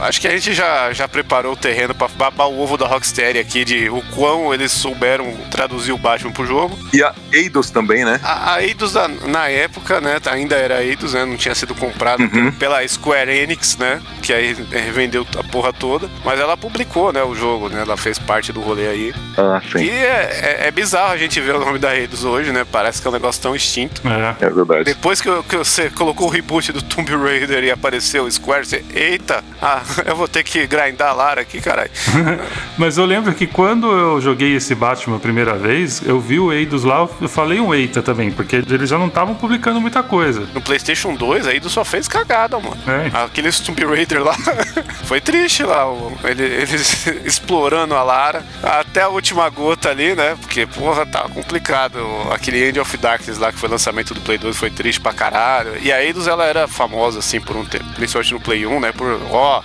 Acho que a gente já preparou o terreno pra babar o ovo da Rocksteady aqui de o quão eles souberam traduzir o Batman pro jogo. E a Eidos também, né? A Eidos, na época, né, ainda era Eidos, né, não tinha sido comprado pela Square Enix, né, que aí vendeu a porra toda, mas ela publicou, né, o jogo, né, ela fez parte do rolê aí. Sim. E é bizarro a gente ver o nome da Eidos hoje, né, parece que é um negócio tão extinto. É verdade. Depois que você colocou o reboot do Tomb Raider e apareceu o Square, você, eita, eu vou ter que grindar a Lara aqui, caralho. Mas eu lembro que quando eu joguei esse Batman a primeira vez, eu vi o Eidos lá, eu falei um eita também, porque eles já não estavam publicando muita coisa. No PlayStation 2, a Eidos só fez cagada, mano. Aquele Tomb Raider lá, foi triste lá, eles explorando a Lara até a última gota ali, né, porque, porra, tava complicado. Aquele End of Darkness lá, que foi lançamento do Play 2, foi triste pra caralho. E a Eidos, ela era famosa, assim, por um tempo, principalmente no Play 1, né, por,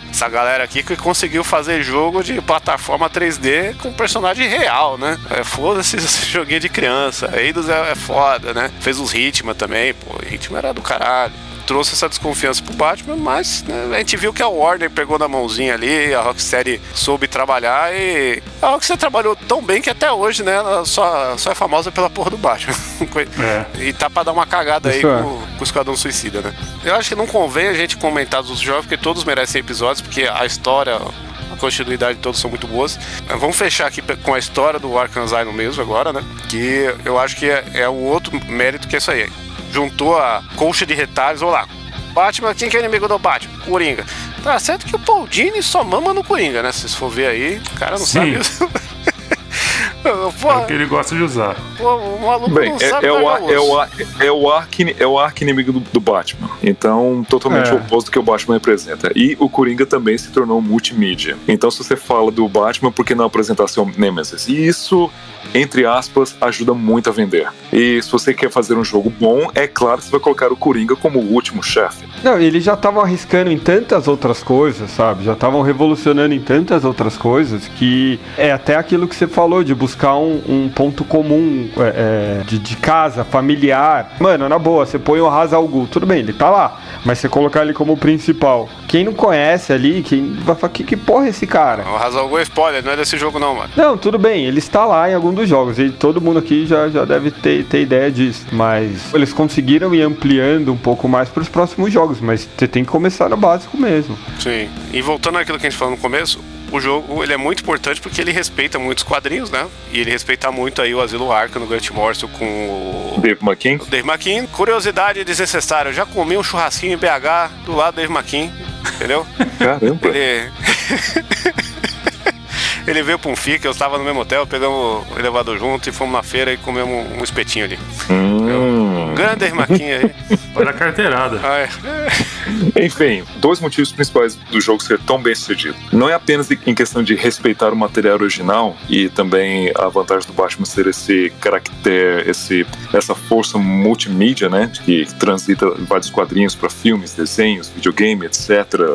essa galera aqui que conseguiu fazer jogo de plataforma 3D com personagem real, né? Foda-se esse joguinho de criança. A Eidos é foda, né? Fez os Hitman também, pô, Hitman era do caralho. Trouxe essa desconfiança pro Batman, mas né, a gente viu que a Warner pegou na mãozinha ali, a Rocksteady soube trabalhar e a Rocksteady trabalhou tão bem que até hoje, né, ela só é famosa pela porra do Batman. E tá pra dar uma cagada aí com o Esquadrão Suicida, né? Eu acho que não convém a gente comentar dos jogos, porque todos merecem episódios, porque a história, a continuidade, todos são muito boas. Vamos fechar aqui com a história do Arkham Asylum mesmo agora, né? Que eu acho que é o outro mérito que é isso aí. Juntou a colcha de retalhos, olha lá. Batman, quem que é o inimigo do Batman? Coringa. Tá certo que o Paul Dini só mama no Coringa, né? Se for ver aí, o cara não sabe isso. É o que ele gosta de usar. Pô, o maluco bem, não sabe é o arqui-inimigo do Batman. Então, totalmente o oposto do que o Batman representa. E o Coringa também se tornou multimídia. Então, se você fala do Batman, por que não apresentar seu Nemesis? E isso, entre aspas, ajuda muito a vender. E se você quer fazer um jogo bom, é claro que você vai colocar o Coringa como o último chefe. Não, eles já estavam arriscando em tantas outras coisas, sabe? Já estavam revolucionando em tantas outras coisas que é até aquilo que você falou de buscar um ponto comum de casa, familiar. Mano, na boa, você põe o Ra's al Ghul, tudo bem, ele tá lá, mas você colocar ele como principal. Quem não conhece ali, quem vai falar, que porra é esse cara? O Ra's al Ghul é spoiler, não é desse jogo não, mano. Não, tudo bem, ele está lá em algum dos jogos, e todo mundo aqui já deve ter ideia disso, mas eles conseguiram ir ampliando um pouco mais para os próximos jogos, mas você tem que começar no básico mesmo. Sim, e voltando àquilo que a gente falou no começo, o jogo ele é muito importante porque ele respeita muitos quadrinhos, né? E ele respeita muito aí o Asilo Arkham no Grant Morrison com o Dave McKean. O Dave McKean. Curiosidade desnecessária, eu já comi um churrasquinho em BH do lado do Dave McKean, entendeu? Caramba! Ele veio pra um FIC, eu estava no mesmo hotel, pegamos o elevador junto e fomos na feira e comemos um espetinho ali. Grande Dave McKean aí. Olha a carteirada. Enfim, 2 motivos principais do jogo ser tão bem sucedido. Não é apenas em questão de respeitar o material original e também a vantagem do Batman ser esse caractere, essa força multimídia, né, que transita vários quadrinhos para filmes, desenhos, videogame, etc.,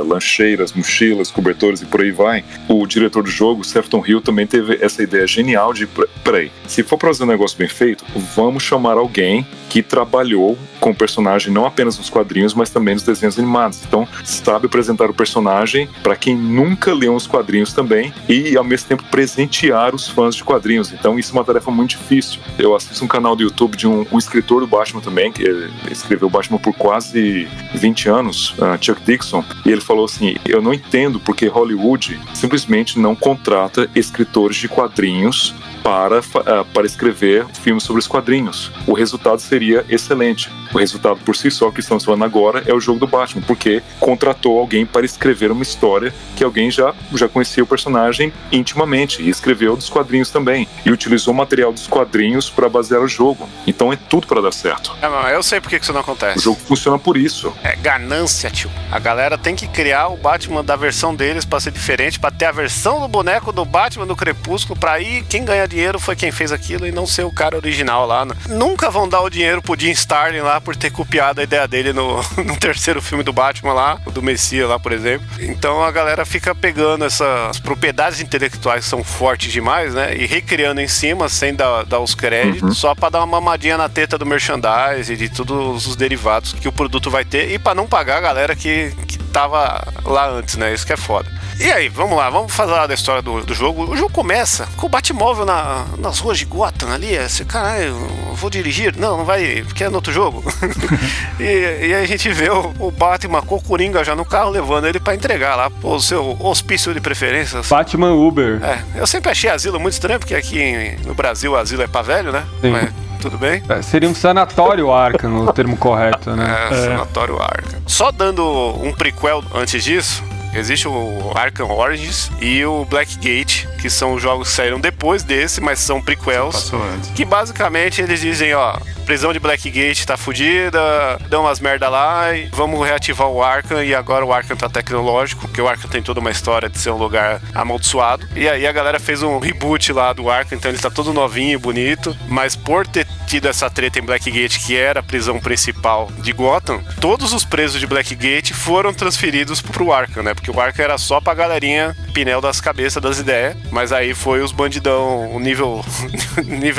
lancheiras, mochilas, cobertores e por aí vai. O diretor do jogo, Sefton Hill, também teve essa ideia genial de, peraí, se for para fazer um negócio bem feito, vamos chamar alguém que trabalhou com o personagem não apenas nos quadrinhos, mas também nos desenhos animados. Então, sabe apresentar o personagem para quem nunca leu os quadrinhos também e, ao mesmo tempo, presentear os fãs de quadrinhos. Então, isso é uma tarefa muito difícil. Eu assisto um canal do YouTube de um escritor do Batman também, que escreveu o Batman por quase 20 anos, Chuck Dixon, e ele falou assim, eu não entendo porque Hollywood simplesmente não contrata escritores de quadrinhos para escrever filmes sobre os quadrinhos. O resultado seria excelente. O resultado por si só que estamos falando agora é o jogo do Batman, porque contratou alguém para escrever uma história que alguém já conhecia o personagem intimamente e escreveu dos quadrinhos também e utilizou o material dos quadrinhos para basear o jogo. Então é tudo para dar certo. Eu sei por que isso não acontece. O jogo funciona por isso. É ganância, tio. A galera tem que criar o Batman da versão deles para ser diferente, para ter a versão do boneco do Batman do Crepúsculo, para aí quem ganhar dinheiro foi quem fez aquilo e não ser o cara original lá. Nunca vão dar o dinheiro pro Jim Starlin lá por ter copiado a ideia dele no terceiro filme do Batman lá, o do Messias lá, por exemplo. Então a galera fica pegando essas propriedades intelectuais que são fortes demais, né? E recriando em cima, sem dar os créditos, só pra dar uma mamadinha na teta do merchandise e de todos os derivados que o produto vai ter e pra não pagar a galera que tava lá antes, né? Isso que é foda. E aí, vamos lá, vamos falar da história do jogo. O jogo começa com o Batmóvel nas ruas de Gotham ali. Assim, caralho, eu vou dirigir? Não vai, porque é no outro jogo. e aí a gente vê o Batman com o Coringa já no carro, levando ele pra entregar lá o seu hospício de preferências. Batman Uber. Eu sempre achei asilo muito estranho, porque aqui no Brasil asilo é pra velho, né? Sim. Mas tudo bem. Seria um sanatório Arkham, o termo correto, né? Sanatório Arkham. Só dando um prequel antes disso, existe o Arkham Origins e o Blackgate, que são os jogos que saíram depois desse, mas são prequels. Passou antes. Que basicamente eles dizem, ó, prisão de Blackgate tá fodida, dão umas merda lá e vamos reativar o Arkham, e agora o Arkham tá tecnológico, porque o Arkham tem toda uma história de ser um lugar amaldiçoado. E aí a galera fez um reboot lá do Arkham, então ele tá todo novinho e bonito, mas por ter tido essa treta em Blackgate, que era a prisão principal de Gotham, todos os presos de Blackgate foram transferidos pro Arkham, né? Porque o Arkham era só pra galerinha Pinel das cabeças, das ideias, mas aí foi os bandidão, o nível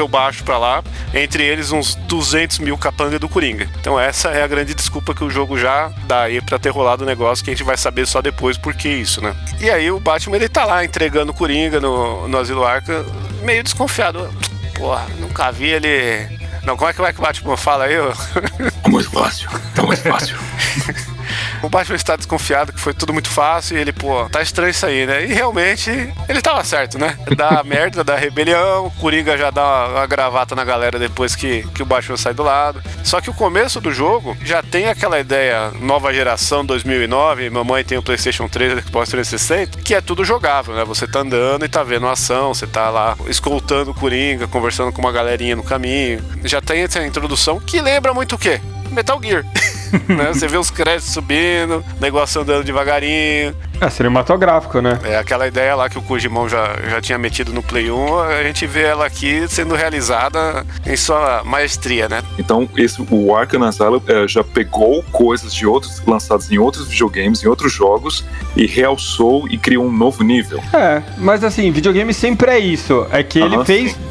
baixo pra lá, entre eles uns 200 mil capanga do Coringa. Então essa é a grande desculpa que o jogo já dá aí pra ter rolado o negócio, que a gente vai saber só depois por que isso, né? E aí o Batman, ele tá lá entregando o Coringa no Asilo Arkham, meio desconfiado. Porra, nunca vi ele... Não, como é que o Batman fala aí? Tá muito fácil. O Batman está desconfiado que foi tudo muito fácil e ele, tá estranho isso aí, né? E realmente, ele tava certo, né? Dá merda, dá rebelião, o Coringa já dá uma gravata na galera depois que o Batman sai do lado. Só que o começo do jogo já tem aquela ideia nova geração, 2009, mamãe tem o PlayStation 3, o Xbox 360, que é tudo jogável, né? Você tá andando e tá vendo a ação, você tá lá escoltando o Coringa, conversando com uma galerinha no caminho. Já tem essa introdução que lembra muito o quê? Metal Gear. Né? Você vê os créditos subindo, negócio andando devagarinho. Cinematográfico, né? É aquela ideia lá que o Kojimão já tinha metido no Play 1, a gente vê ela aqui sendo realizada em sua maestria, né? Então, o Arkham Asylum já pegou coisas de outros lançados em outros videogames, em outros jogos, e realçou e criou um novo nível. Mas assim, videogame sempre é isso. É que ele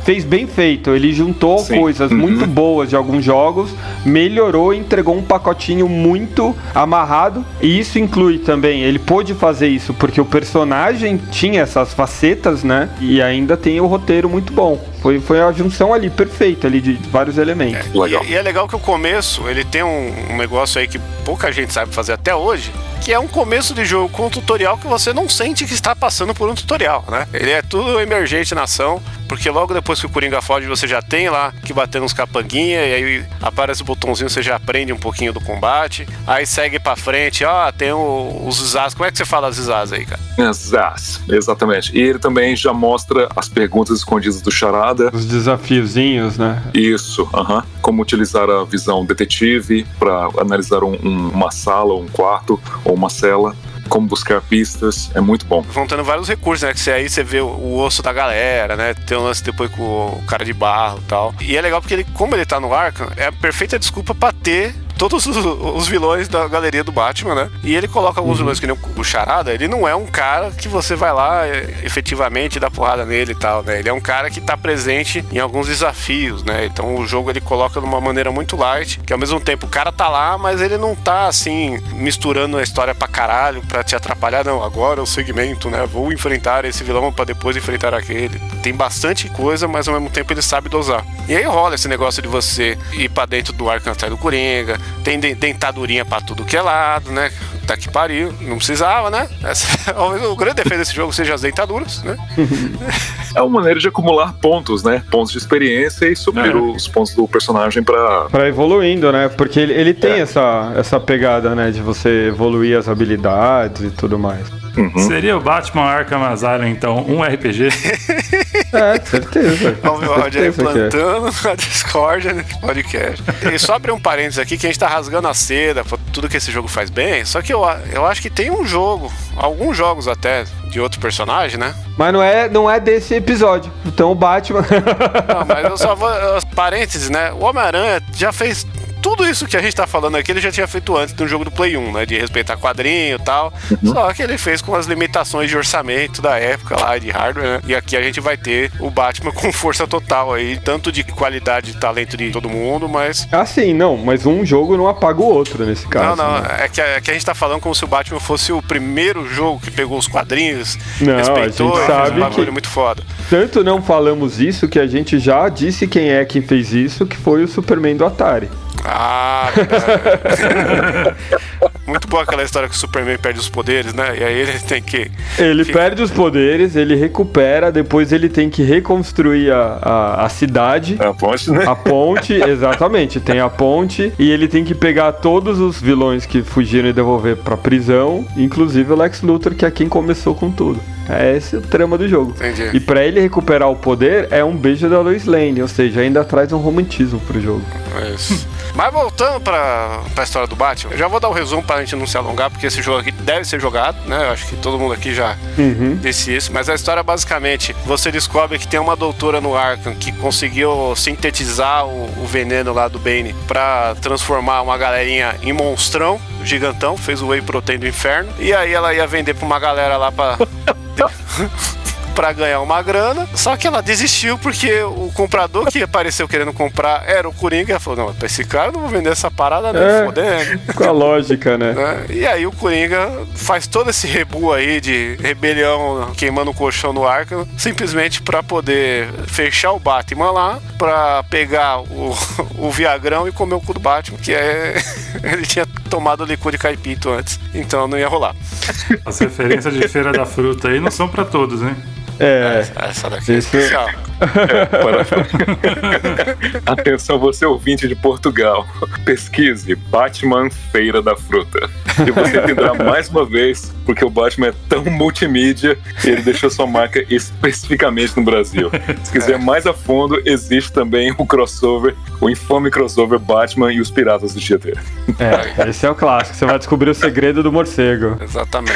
fez bem feito. Ele juntou coisas muito boas de alguns jogos, melhorou e entregou um pacotinho muito amarrado. E isso inclui também, ele pôde fazer isso porque o personagem tinha essas facetas, né? E ainda tem o roteiro muito bom. Foi a junção ali perfeita ali de vários elementos. Legal. E é legal que o começo, ele tem um negócio aí que pouca gente sabe fazer até hoje, que é um começo de jogo com um tutorial que você não sente que está passando por um tutorial, né? Ele é tudo emergente na ação, porque logo depois que o Coringa foge, você já tem lá que bater nos capanguinha, e aí aparece o botãozinho, você já aprende um pouquinho do combate, aí segue pra frente, tem os Zaz. Como é que você fala Zaz aí, cara? Zaz, exatamente. E ele também já mostra as perguntas escondidas do Charada. Os desafiozinhos, né? Isso, como utilizar a visão detetive para analisar uma sala, um quarto ou uma cela, como buscar pistas, é muito bom. Vão tendo vários recursos, né? Que aí você vê o osso da galera, né? Tem um lance depois com o cara de barro e tal. E é legal porque como ele tá no Arkham, é a perfeita desculpa pra ter todos os vilões da galeria do Batman, né? E ele coloca alguns vilões que nem o Charada, ele não é um cara que você vai lá efetivamente dar porrada nele e tal, né? Ele é um cara que tá presente em alguns desafios, né? Então o jogo ele coloca de uma maneira muito light, que ao mesmo tempo o cara tá lá, mas ele não tá assim, misturando a história pra caralho, pra te atrapalhar, não. Agora é o segmento, né? Vou enfrentar esse vilão pra depois enfrentar aquele. Tem bastante coisa, mas ao mesmo tempo ele sabe dosar. E aí rola esse negócio de você ir pra dentro do Arkham do Coringa, tem dentadurinha pra tudo que é lado, né? Tá que pariu, não precisava, né? O grande defeito desse jogo seja as dentaduras, né? É uma maneira de acumular pontos, né? Pontos de experiência e subir os pontos do personagem pra evoluindo, né? Porque ele tem essa pegada, né? De você evoluir as habilidades e tudo mais. Seria o Batman Arkham Asylum, então, um RPG? Certeza. Olha o áudio aí Certeza que é. plantando na discórdia nesse podcast. E só abrir um parênteses aqui que a gente tá rasgando a seda por tudo que esse jogo faz bem. Só que eu acho que tem um jogo, alguns jogos até, de outro personagem, né? Mas não é desse episódio. Então o Batman. Não, mas eu só vou. Parênteses, né? O Homem-Aranha já fez. Tudo isso que a gente tá falando aqui, ele já tinha feito antes do jogo do Play 1, né? De respeitar quadrinho e tal. Só que ele fez com as limitações de orçamento da época lá, de hardware, né? E aqui a gente vai ter o Batman com força total aí, tanto de qualidade e talento de todo mundo, mas... Assim, não, mas um jogo não apaga o outro nesse caso. Não, né? é que a gente tá falando como se o Batman fosse o primeiro jogo que pegou os quadrinhos, Não, respeitou, a gente e fez sabe um bagulho que- muito foda. Tanto não falamos isso que a gente já disse quem fez isso, que foi o Superman do Atari. Ah, verdade. Muito boa aquela história que o Superman perde os poderes, né? E aí ele tem que... Ele perde os poderes, ele recupera, depois ele tem que reconstruir a cidade. A ponte, né? A ponte, exatamente, tem a ponte e ele tem que pegar todos os vilões que fugiram e devolver pra prisão, inclusive o Lex Luthor, que é quem começou com tudo. É esse o trama do jogo. Entendi. E pra ele recuperar o poder, é um beijo da Lois Lane, ou seja, ainda traz um romantismo pro jogo. É isso. Mas voltando pra história do Batman, eu já vou dar o resumo pra gente não se alongar, porque esse jogo aqui deve ser jogado, né? Eu acho que todo mundo aqui já disse isso. Mas a história, basicamente, você descobre que tem uma doutora no Arkham que conseguiu sintetizar o veneno lá do Bane pra transformar uma galerinha em monstrão, gigantão, fez o Whey Protein do inferno. E aí ela ia vender pra uma galera lá pra... pra ganhar uma grana, só que ela desistiu porque o comprador que apareceu querendo comprar era o Coringa. Ela falou, não, pra esse cara eu não vou vender essa parada não, fodendo. Com a lógica, né? Né? E aí o Coringa faz todo esse rebu aí de rebelião, queimando o colchão no Arkham, simplesmente pra poder fechar o Batman lá, pra pegar o Viagrão e comer o cu do Batman, que é... ele tinha tomado o licor de caipito antes, então não ia rolar. As referências de Feira da Fruta aí não são pra todos, hein? Essa daqui é Esse- especial. Atenção, você ouvinte de Portugal. Pesquise Batman Feira da Fruta. E você entenderá mais uma vez porque o Batman é tão multimídia e ele deixou sua marca especificamente no Brasil. Se quiser mais a fundo, existe também o crossover, o infame crossover Batman e os Piratas do Tietê. Esse é o clássico. Você vai descobrir o segredo do morcego. Exatamente.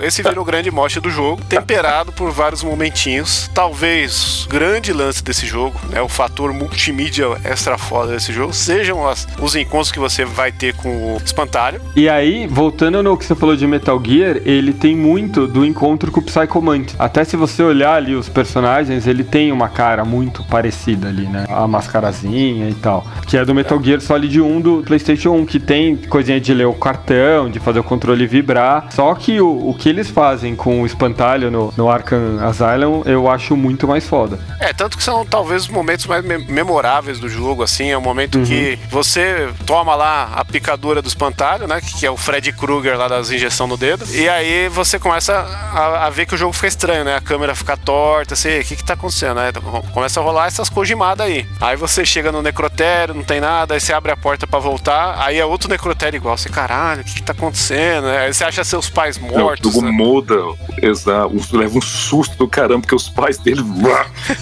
Esse virou o grande mote do jogo, temperado por vários momentinhos. Talvez o grande lance desse jogo, né, o fator multimídia extra foda desse jogo, sejam os encontros que você vai ter com o Espantalho. E aí, voltando no que você falou de Metal Gear, ele tem muito do encontro com o Psycho Mantis. Até se você olhar ali os personagens, ele tem uma cara muito parecida ali, né? A mascarazinha e tal. Que é do Metal Gear Solid 1 do PlayStation 1, que tem coisinha de ler o cartão, de fazer o controle vibrar. Só que o que eles fazem com o Espantalho no Arkham Asylum, eu acho muito mais foda. Tanto que são talvez os momentos mais memoráveis do jogo, assim, é o momento que você toma lá a picadura do Espantalho, né, que é o Freddy Krueger lá das injeções no dedo, e aí você começa a ver que o jogo fica estranho, né, a câmera fica torta, assim, o que tá acontecendo, né, começa a rolar essas cojimadas aí você chega no necrotério, não tem nada, aí você abre a porta pra voltar, aí é outro necrotério igual, você, caralho, o que tá acontecendo, né? Aí você acha seus pais mortos, O jogo né? muda, exato, leva um susto do caramba, porque os pais dele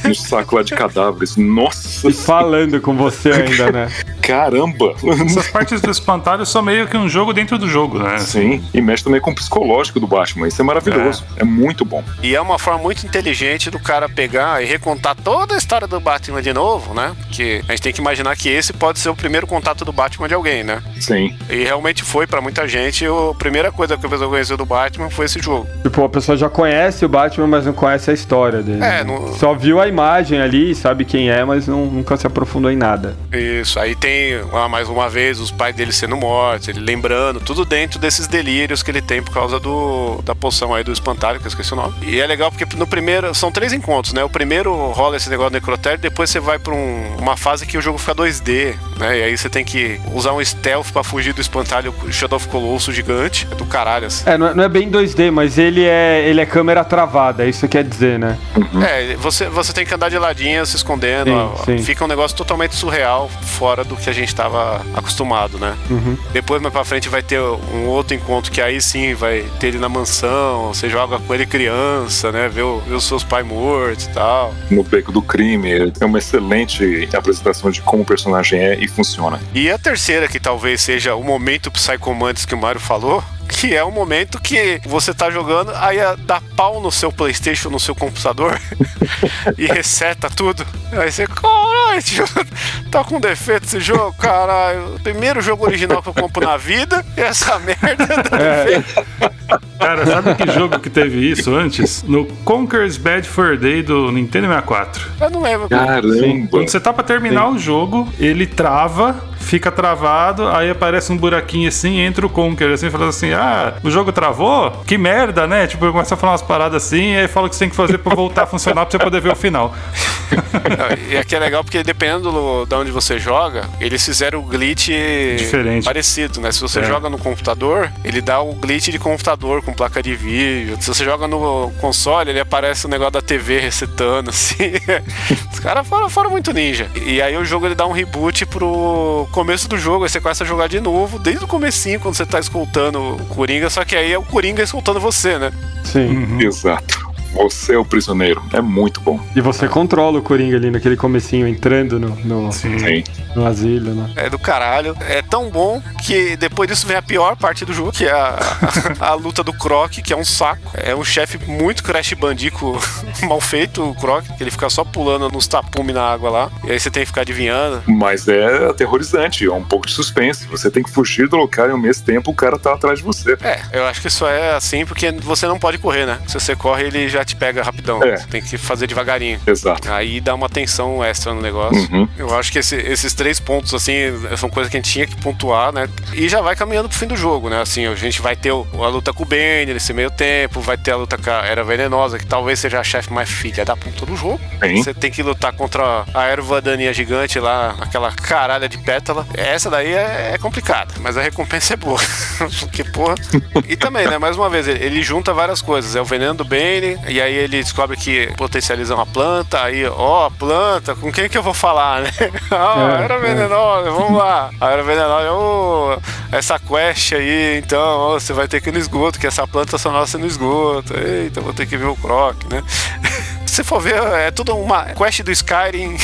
no saco lá de cadáveres. Nossa, E falando com você ainda, né? caramba! Essas partes do Espantalho são meio que um jogo dentro do jogo, né? Sim, e mexe também com o psicológico do Batman. Isso é maravilhoso. É muito bom. E é uma forma muito inteligente do cara pegar e recontar toda a história do Batman de novo, né? Porque a gente tem que imaginar que esse pode ser o primeiro contato do Batman de alguém, né? Sim. E realmente foi pra muita gente. A primeira coisa que a pessoa conheceu do Batman foi esse jogo. Tipo, a pessoa já conhece o Batman, mas não conhece a história dele. Só viu a imagem ali, sabe quem é, mas nunca se aprofundou em nada. Isso, aí tem, mais uma vez, os pais dele sendo mortos, ele lembrando, tudo dentro desses delírios que ele tem por causa da poção aí do Espantalho, que eu esqueci o nome. E é legal porque no primeiro, são 3 encontros, né? O primeiro rola esse negócio do necrotério, depois você vai pra uma fase que o jogo fica 2D, né? E aí você tem que usar um stealth pra fugir do Espantalho Shadow of Colossus gigante, é do caralho, assim. Não é bem 2D, mas ele é câmera travada, é isso que quer dizer, né? Você tem que andar de ladinho, se escondendo, Sim. fica um negócio totalmente surreal, fora do que a gente tava acostumado, né? Depois, mais pra frente, frente vai ter um outro encontro que aí sim vai ter ele na mansão, você joga com ele criança, né? Vê os seus pais mortos e tal. No beco do crime, é uma excelente apresentação de como o personagem é e funciona. E a terceira, que talvez seja o momento Psycho Mantis que o Mário falou, que é o momento que você tá jogando, aí dá pau no seu PlayStation, no seu computador e reseta tudo. Aí você, caralho, tio, tá com defeito esse jogo, caralho. Primeiro jogo original que eu compro na vida e essa merda dá defeito. Cara, sabe que jogo que teve isso antes? No Conker's Bad Fur Day do Nintendo 64. Eu não lembro. Caramba! Quando você tá pra terminar o jogo, ele trava, fica travado, aí aparece um buraquinho assim, entra o Conker, assim, falando assim, o jogo travou? Que merda, né? Tipo, começa a falar umas paradas assim, e aí fala o que você tem que fazer pra voltar a funcionar pra você poder ver o final. E aqui é legal porque dependendo de onde você joga, eles fizeram o glitch diferente, parecido, né? Se você joga no computador, ele dá o glitch de computador com placa de vídeo. Se você joga no console, ele aparece o negócio da TV resetando, assim. Os caras foram muito ninja. E aí o jogo ele dá um reboot pro começo do jogo, aí você começa a jogar de novo, desde o comecinho, quando você tá escoltando o Coringa, só que aí é o Coringa escoltando você, né? Sim. Exato. Você é o prisioneiro. É muito bom. E você controla o Coringa ali naquele comecinho, entrando Sim. no asilo, né? É do caralho. É tão bom que depois disso vem a pior parte do jogo, que é a luta do Croc, que é um saco. É um chefe muito Crash Bandico mal feito, o Croc, que ele fica só pulando nos tapumes na água lá. E aí você tem que ficar adivinhando. Mas é aterrorizante, é um pouco de suspense. Você tem que fugir do local e ao mesmo tempo o cara tá atrás de você. Eu acho que isso é assim porque você não pode correr, né? Se você corre, ele já te pega rapidão. Você tem que fazer devagarinho. Exato. Aí dá uma tensão extra no negócio. Uhum. Eu acho que esses 3 pontos, assim, são coisas que a gente tinha que pontuar, né? E já vai caminhando pro fim do jogo, né? Assim, a gente vai ter a luta com o Bane nesse meio tempo, vai ter a luta com a Era Venenosa, que talvez seja a chefe mais filha da puta do jogo. Sim. Você tem que lutar contra a erva daninha gigante lá, aquela caralha de pétala. Essa daí é complicada, mas a recompensa é boa. Porque, porra... E também, né? Mais uma vez, ele junta várias coisas. É o veneno do Bane, e aí ele descobre que potencializa uma planta, aí, a planta, com quem que eu vou falar, né? Era venenosa, vamos lá. A era venenosa, essa quest aí, então, você vai ter que ir no esgoto, que essa planta só nasce no esgoto. Eita, vou ter que ver o Croc, né? Se for ver, é tudo uma quest do Skyrim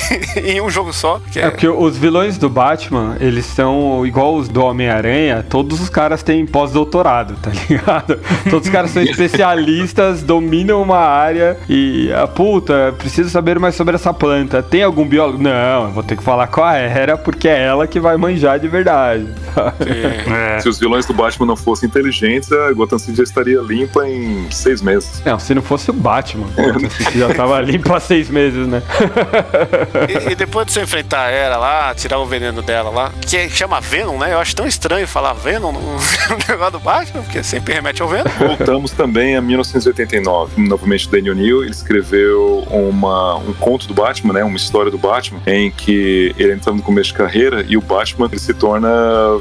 em um jogo só. Porque os vilões do Batman, eles são igual os do Homem-Aranha, todos os caras têm pós-doutorado, tá ligado? Todos os caras são especialistas, dominam uma área e, preciso saber mais sobre essa planta. Tem algum biólogo? Não, eu vou ter que falar com a Hera, porque é ela que vai manjar de verdade. Se os vilões do Batman não fossem inteligentes, a Gotham City já estaria limpa em 6 meses. Não, se não fosse o Batman, Gotham City já tava limpo há 6 meses, né? E depois de você enfrentar a Hera lá, tirar o veneno dela lá, que chama Venom, né? Eu acho tão estranho falar Venom no negócio do Batman, porque sempre remete ao Venom. Voltamos também a 1989. Novamente, o Daniel O'Neil, ele escreveu um conto do Batman, né? Uma história do Batman, em que ele entra no começo de carreira e o Batman ele se torna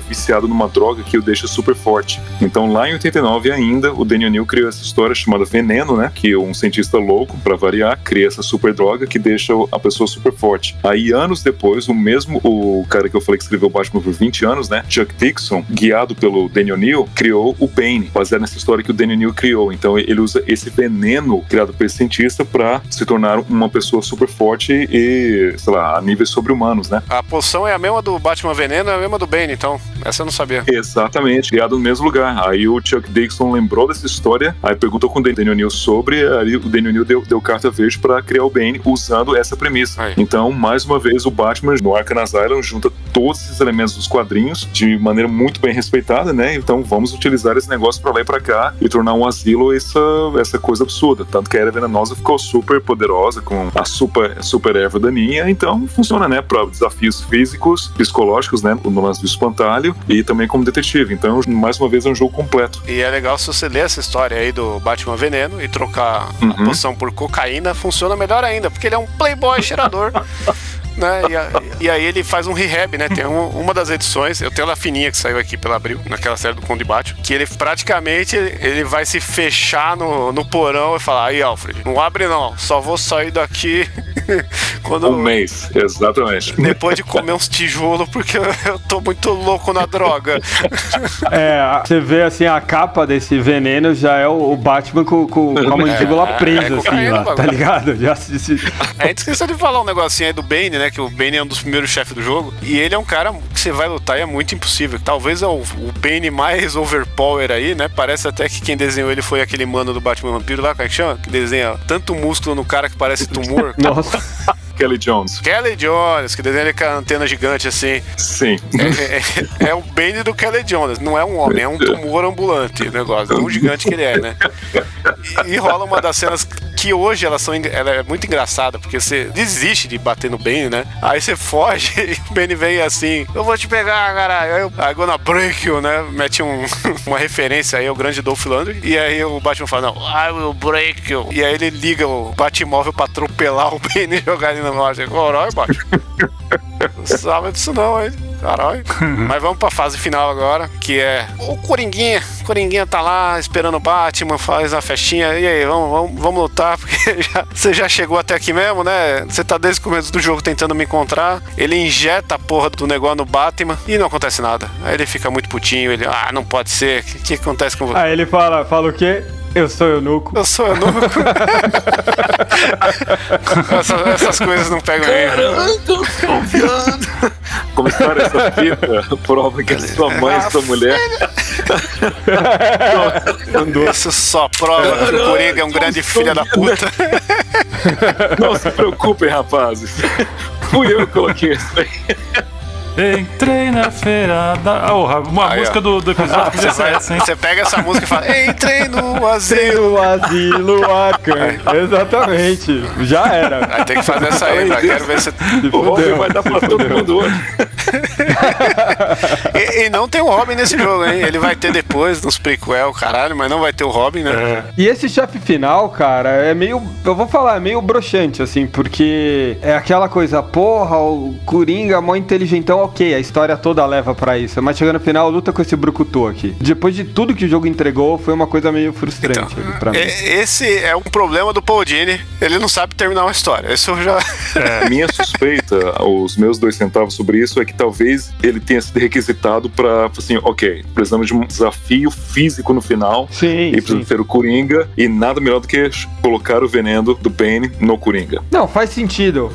viciado numa droga que o deixa super forte. Então, lá em 89 ainda, o Daniel O'Neil criou essa história chamada Veneno, né? Que um cientista louco, pra variar, cria essa super droga que deixa a pessoa super forte. Aí, anos depois, o cara que eu falei que escreveu o Batman por 20 anos, né? Chuck Dixon, guiado pelo Daniel O'Neil, criou o Bane, baseado nessa história que o Daniel O'Neil criou. Então, ele usa esse veneno criado por esse cientista pra se tornar uma pessoa super forte e, sei lá, a níveis sobre-humanos, né? A poção é a mesma do Batman Veneno, é a mesma do Bane, então. Essa eu não sabia. Exatamente, criado no mesmo lugar. Aí o Chuck Dixon lembrou dessa história, aí perguntou com o Daniel O'Neil sobre, aí o Daniel O'Neil deu carta verde pra criar o Bane usando essa premissa. Aí. Então, mais uma vez, o Batman no Arkham Asylum junta todos esses elementos dos quadrinhos de maneira muito bem respeitada, né? Então, vamos utilizar esse negócio pra lá e pra cá e tornar um asilo essa coisa absurda. Tanto que a Era Venenosa ficou super poderosa com a super erva daninha, então funciona, né? Pra desafios físicos, psicológicos, né? No lance do espantalho e também como detetive. Então, mais uma vez, é um jogo completo. E é legal se você ler essa história aí do Batman Veneno e trocar a poção por cocaína, funciona melhor ainda, porque ele é um playboy cheirador. né? E aí ele faz um rehab, né? Tem uma das edições, eu tenho ela fininha que saiu aqui pela Abril, naquela série do Conde de Batman, que ele praticamente ele vai se fechar no porão e falar: aí, Alfred, não abre não, só vou sair daqui quando... Um mês, exatamente. Depois de comer uns tijolos, porque eu tô muito louco na droga. Você vê assim, a capa desse veneno já é o Batman com a mandíbula presa, assim, lá, tá ligado? Já A gente esqueceu de falar um negocinho aí do Bane, né? Que o Bane é um dos primeiros chefes do jogo. E ele é um cara que você vai lutar e é muito impossível. Talvez é o Bane mais overpower aí, né? Parece até que quem desenhou ele foi aquele mano do Batman Vampiro lá, como é que chama? Que desenha tanto músculo no cara que parece tumor. Nossa. Kelly Jones, que desenha ele com a antena gigante assim. sim. É o Bane do Kelly Jones. Não é um homem, é um tumor ambulante o negócio. Tão gigante que ele é, né? E rola uma das cenas que hoje ela é muito engraçada, porque você desiste de bater no Bane, né? Aí você foge e o Bane vem assim: eu vou te pegar, caralho. Aí gonna break you, né? Mete uma referência aí ao grande Dolph Lundgren. E aí o Batman fala: não, I will break you. E aí ele liga o Batmóvel pra atropelar o Bane e jogar ele na loja. Caralho, Batman. Não sabe disso não, hein? Caralho. Mas vamos pra fase final agora, que é o Coringuinha. O Coringuinha tá lá esperando o Batman, faz a festinha. E aí, vamos lutar, porque você já chegou até aqui mesmo, né? Você tá desde o começo do jogo tentando me encontrar. Ele injeta a porra do negócio no Batman e não acontece nada. Aí ele fica muito putinho, ele, não pode ser. O que acontece com você? Aí ele fala o quê? Eu sou eunuco. Essas coisas não pegam ele. Eu tô confiando. Começar essa fita prova que a sua mãe e sua mulher. Isso só prova que o Coringa é um grande filho da puta. Não se preocupem, rapazes. Fui eu que coloquei isso aí. Entrei na feira da... uma música do episódio podia ser essa, hein? Você pega essa música e fala: entrei no asilo. Arkham. Exatamente. Já era. Vai ter que fazer essa aí, tá? Quero ver se... O Robin vai dar pra todo mundo hoje. E não tem o Robin nesse jogo, hein? Ele vai ter depois, nos prequel, caralho, mas não vai ter o Robin, né? E esse chefe final, cara, é meio... Eu vou falar, é meio broxante, assim, porque é aquela coisa, porra, o Coringa mó inteligentão, ok, a história toda leva pra isso, mas chegando no final, luta com esse brucutu aqui. Depois de tudo que o jogo entregou, foi uma coisa meio frustrante ali pra mim. Esse é um problema do Paul Dini, ele não sabe terminar uma história. Isso eu já... Minha suspeita, os meus 2 centavos sobre isso, é que talvez ele tenha sido requisitado pra, assim, ok, precisamos de um desafio físico no final. Sim, e precisamos ter o Coringa, e nada melhor do que colocar o veneno do Bane no Coringa. Não, faz sentido.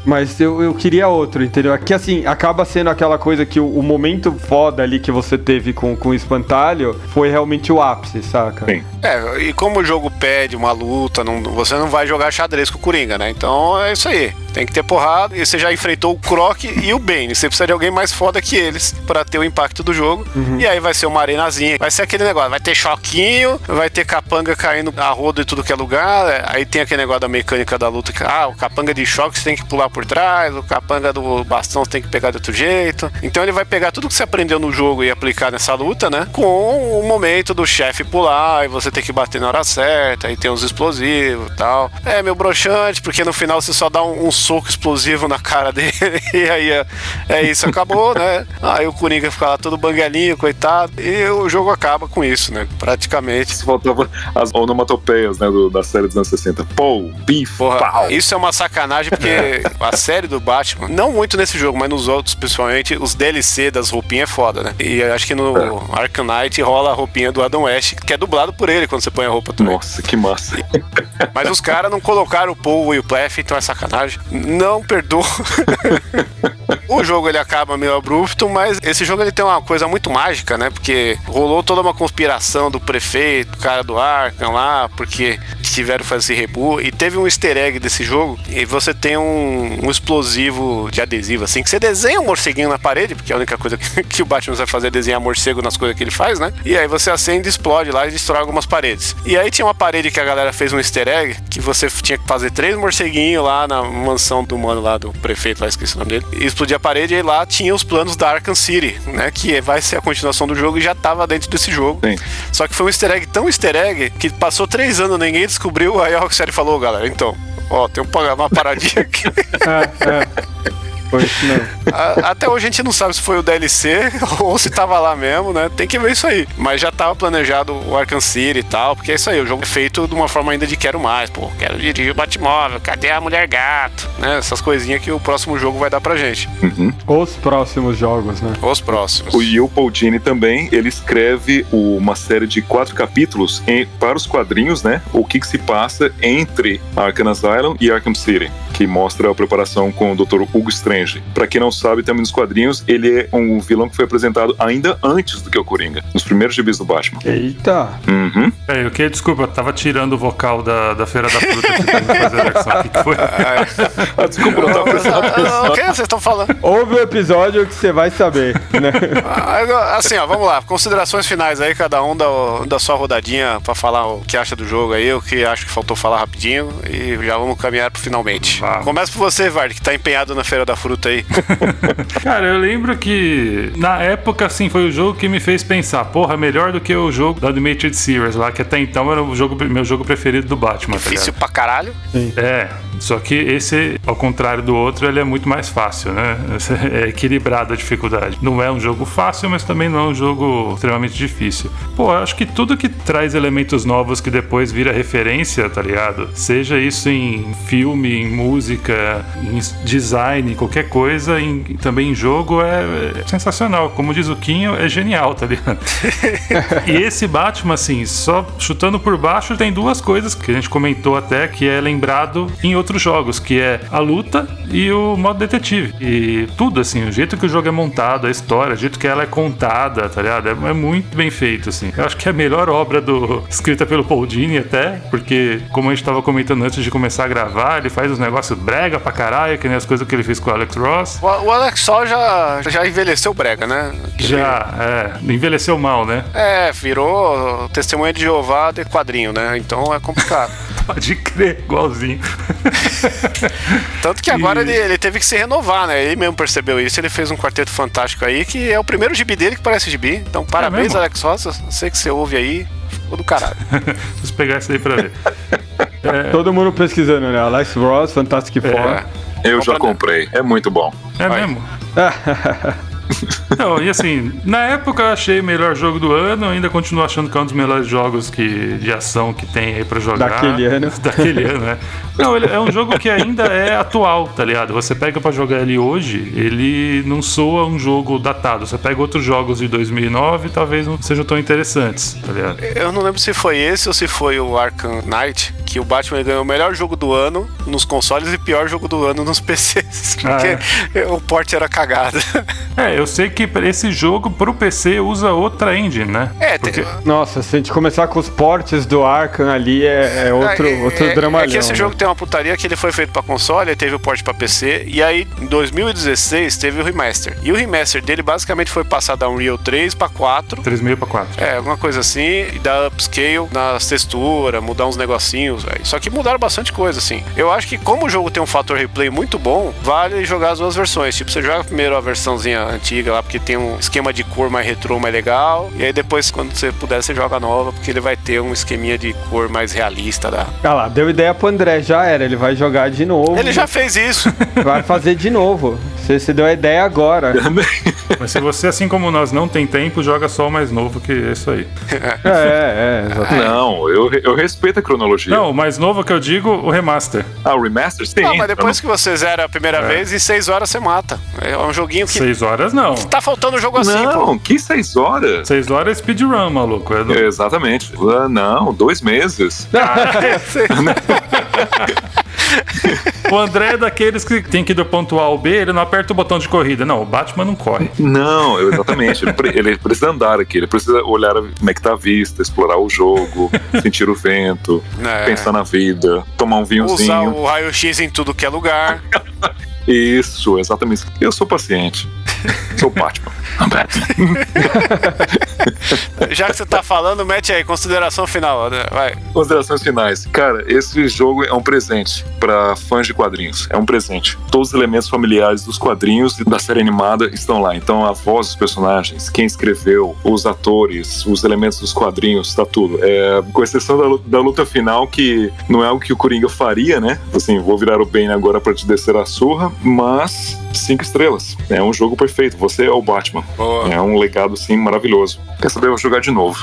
Mas eu queria outro, entendeu? Aqui, assim, acaba sendo aquela coisa que o momento foda ali que você teve com o espantalho foi realmente o ápice, saca? Sim. E como o jogo pede uma luta, você não vai jogar xadrez com o Coringa, né? Então é isso aí. Tem que ter porrada, e você já enfrentou o Croc e o Bane. Você precisa de alguém mais foda que eles pra ter o impacto do jogo. E aí vai ser uma arenazinha. Vai ser aquele negócio, vai ter choquinho, vai ter capanga caindo a roda em tudo que é lugar. Aí tem aquele negócio da mecânica da luta, que o capanga de choque você tem que pular por trás, o capanga do bastão você tem que pegar de outro jeito. Então ele vai pegar tudo que você aprendeu no jogo e aplicar nessa luta, né? Com o momento do chefe pular, e você tem que bater na hora certa, aí tem uns explosivos e tal. É meio broxante, porque no final você só dá um soco explosivo na cara dele, e aí é isso, acabou, né? Aí o Coringa fica lá todo banguelinho, coitado, e o jogo acaba com isso, né? Praticamente. Faltava as onomatopeias, né, da série dos anos 60. Pô, bife, pau. Isso é uma sacanagem, porque a série do Batman, não muito nesse jogo, mas nos outros, principalmente, os DLC das roupinhas é foda, né? E acho que no Arkham Knight rola a roupinha do Adam West, que é dublado por ele quando você põe a roupa também. Nossa, que massa. Mas os caras não colocaram o Paul e o Plef, então é sacanagem. Não perdoa. O jogo ele acaba meio abrupto, mas esse jogo ele tem uma coisa muito mágica, né? Porque rolou toda uma conspiração do prefeito, cara do Arkham lá, porque tiveram que fazer esse reboot, e teve um easter egg desse jogo, e você tem um explosivo de adesivo, assim, que você desenha um morceguinho na parede, porque a única coisa que o Batman vai fazer é desenhar morcego nas coisas que ele faz, né? E aí você acende, explode lá e destrói algumas paredes. E aí tinha uma parede que a galera fez um easter egg, que você tinha que fazer 3 morceguinhos lá na mansão do mano lá, do prefeito lá, esqueci o nome dele, e explodir a parede, e aí lá tinha os planos da Arkham City, né? Que vai ser a continuação do jogo, e já tava dentro desse jogo. Sim. Só que foi um easter egg tão easter egg, que passou 3 anos, ninguém descobriu, aí a Rocksteady falou: galera, então, Ó, tem uma paradinha aqui. Foi isso não. Até hoje a gente não sabe se foi o DLC ou se tava lá mesmo, né? Tem que ver isso aí. Mas já tava planejado o Arkham City e tal, porque é isso aí, o jogo é feito de uma forma ainda de quero mais, pô. Quero dirigir o Batmóvel, cadê a Mulher Gato? Né? Essas coisinhas que o próximo jogo vai dar pra gente. Os próximos jogos, né? Os próximos. O Paul Dini também, ele escreve uma série de 4 capítulos para os quadrinhos, né? O que se passa entre Arkham Asylum e Arkham City, que mostra a preparação com o Dr. Hugo Strange. Pra quem não sabe, também nos quadrinhos, ele é um vilão que foi apresentado ainda antes do que o Coringa, nos primeiros gibis do Batman. Eita! Desculpa, eu tava tirando o vocal da Feira da Fruta que tem que fazer a versão. O que foi? Desculpa, não tava prestando atenção. O que vocês estão falando? Ouve o episódio que você vai saber, né? Assim, ó, vamos lá. Considerações finais aí, cada um da sua rodadinha pra falar o que acha do jogo aí, o que acho que faltou falar rapidinho e já vamos caminhar pro finalmente. Começa por você, Vard, que tá empenhado na Feira da Fruta aí. Cara, eu lembro que na época, assim, foi o jogo que me fez pensar, porra, melhor do que o jogo da Animated Series lá, que até então era meu jogo preferido do Batman. Difícil pra caralho. Só que esse, ao contrário do outro, ele é muito mais fácil, né? É equilibrado a dificuldade. Não é um jogo fácil, mas também não é um jogo extremamente difícil. Pô, eu acho que tudo que traz elementos novos que depois vira referência, tá ligado? Seja isso em filme, em música, em design, qualquer coisa, também em jogo, é sensacional. Como diz o Quinho, é genial, tá ligado? E esse Batman, assim, só chutando por baixo, tem duas coisas que a gente comentou até, que é lembrado em outros jogos, que é a luta e o modo detetive. E tudo, assim, o jeito que o jogo é montado, a história, o jeito que ela é contada, tá ligado? É muito bem feito, assim. Eu acho que é a melhor obra escrita pelo Paul Dini até, porque, como a gente tava comentando antes de começar a gravar, ele faz uns negócios brega pra caralho, que nem as coisas que ele fez com o Alex Ross. O Alex Ross já envelheceu brega, né? Envelheceu mal, né? Virou testemunha de Jeová de quadrinho, né? Então é complicado. Pode crer, igualzinho. Tanto que agora ele teve que se renovar, né? Ele mesmo percebeu isso, ele fez um Quarteto Fantástico aí, que é o primeiro gibi dele que parece gibi. Então parabéns, Alex Ross, eu sei que você ouve aí, ficou do caralho. Preciso pegar isso aí pra ver. Todo mundo pesquisando, né? Alex Ross, Fantastic Four. Eu já comprei, é muito bom. É mesmo? Não, e assim, na época eu achei o melhor jogo do ano, ainda continuo achando que é um dos melhores jogos de ação que tem aí pra jogar. Daquele ano, né? Não, ele é um jogo que ainda é atual, tá ligado? Você pega pra jogar ele hoje, ele não soa um jogo datado. Você pega outros jogos de 2009, talvez não sejam tão interessantes, tá ligado? Eu não lembro se foi esse ou se foi o Arkham Knight, que o Batman ganhou o melhor jogo do ano nos consoles e pior jogo do ano nos PCs, porque o port era cagado. Eu sei que esse jogo pro PC usa outra engine, né? Nossa, se a gente começar com os ports do Arkham ali, é outro dramalhão. É que esse jogo tem uma putaria que ele foi feito pra console, teve o port pra PC, e aí em 2016 teve o remaster. E o remaster dele basicamente foi passar da Unreal 3 pra 4. 3.5 pra 4. Alguma coisa assim, e dar upscale nas texturas, mudar uns negocinhos, véio. Só que mudaram bastante coisa, assim. Eu acho que como o jogo tem um fator replay muito bom, vale jogar as duas versões. Tipo, você joga primeiro a versãozinha antiga lá, porque tem um esquema de cor mais retrô, mais legal, e aí depois, quando você puder, você joga a nova, porque ele vai ter um esqueminha de cor mais realista. Lá, deu ideia pro André, já era, ele vai jogar de novo. Ele já fez isso. Vai fazer de novo. Você deu a ideia agora. Mas se você, assim como nós, não tem tempo, joga só o mais novo, que é isso aí. Exatamente. Não, eu respeito a cronologia. Não, o mais novo que eu digo, o remaster. O remaster? Sim. Não, mas depois que você zera a primeira vez, em 6 horas você mata. É um joguinho que... 6 horas não. Tá faltando um jogo assim, Não, que 6 horas? 6 horas é speedrun, maluco. Exatamente. Não, 2 meses. O André é daqueles que tem que ir do ponto A ao B, ele não aperta o botão de corrida. Não, o Batman não corre. Não, exatamente. Ele precisa andar aqui, ele precisa olhar como é que tá a vista, explorar o jogo, sentir o vento, pensar na vida, tomar um vinhozinho. Usar o raio-x em tudo que é lugar. Isso, exatamente. Eu sou paciente. Sou Batman. I'm Batman. Já que você tá falando, mete aí, consideração final, né? Vai. Considerações finais. Cara, esse jogo é um presente para fãs de quadrinhos. É um presente. Todos os elementos familiares dos quadrinhos e da série animada estão lá. Então, a voz dos personagens, quem escreveu, os atores, os elementos dos quadrinhos, tá tudo. Com exceção da luta final, que não é algo que o Coringa faria, né? Assim, vou virar o Bane agora pra te descer a surra, mas 5 estrelas. É um jogo perfeito. Você é o Batman. Boa. É um legado, assim, maravilhoso. Quer saber? Eu vou jogar de novo.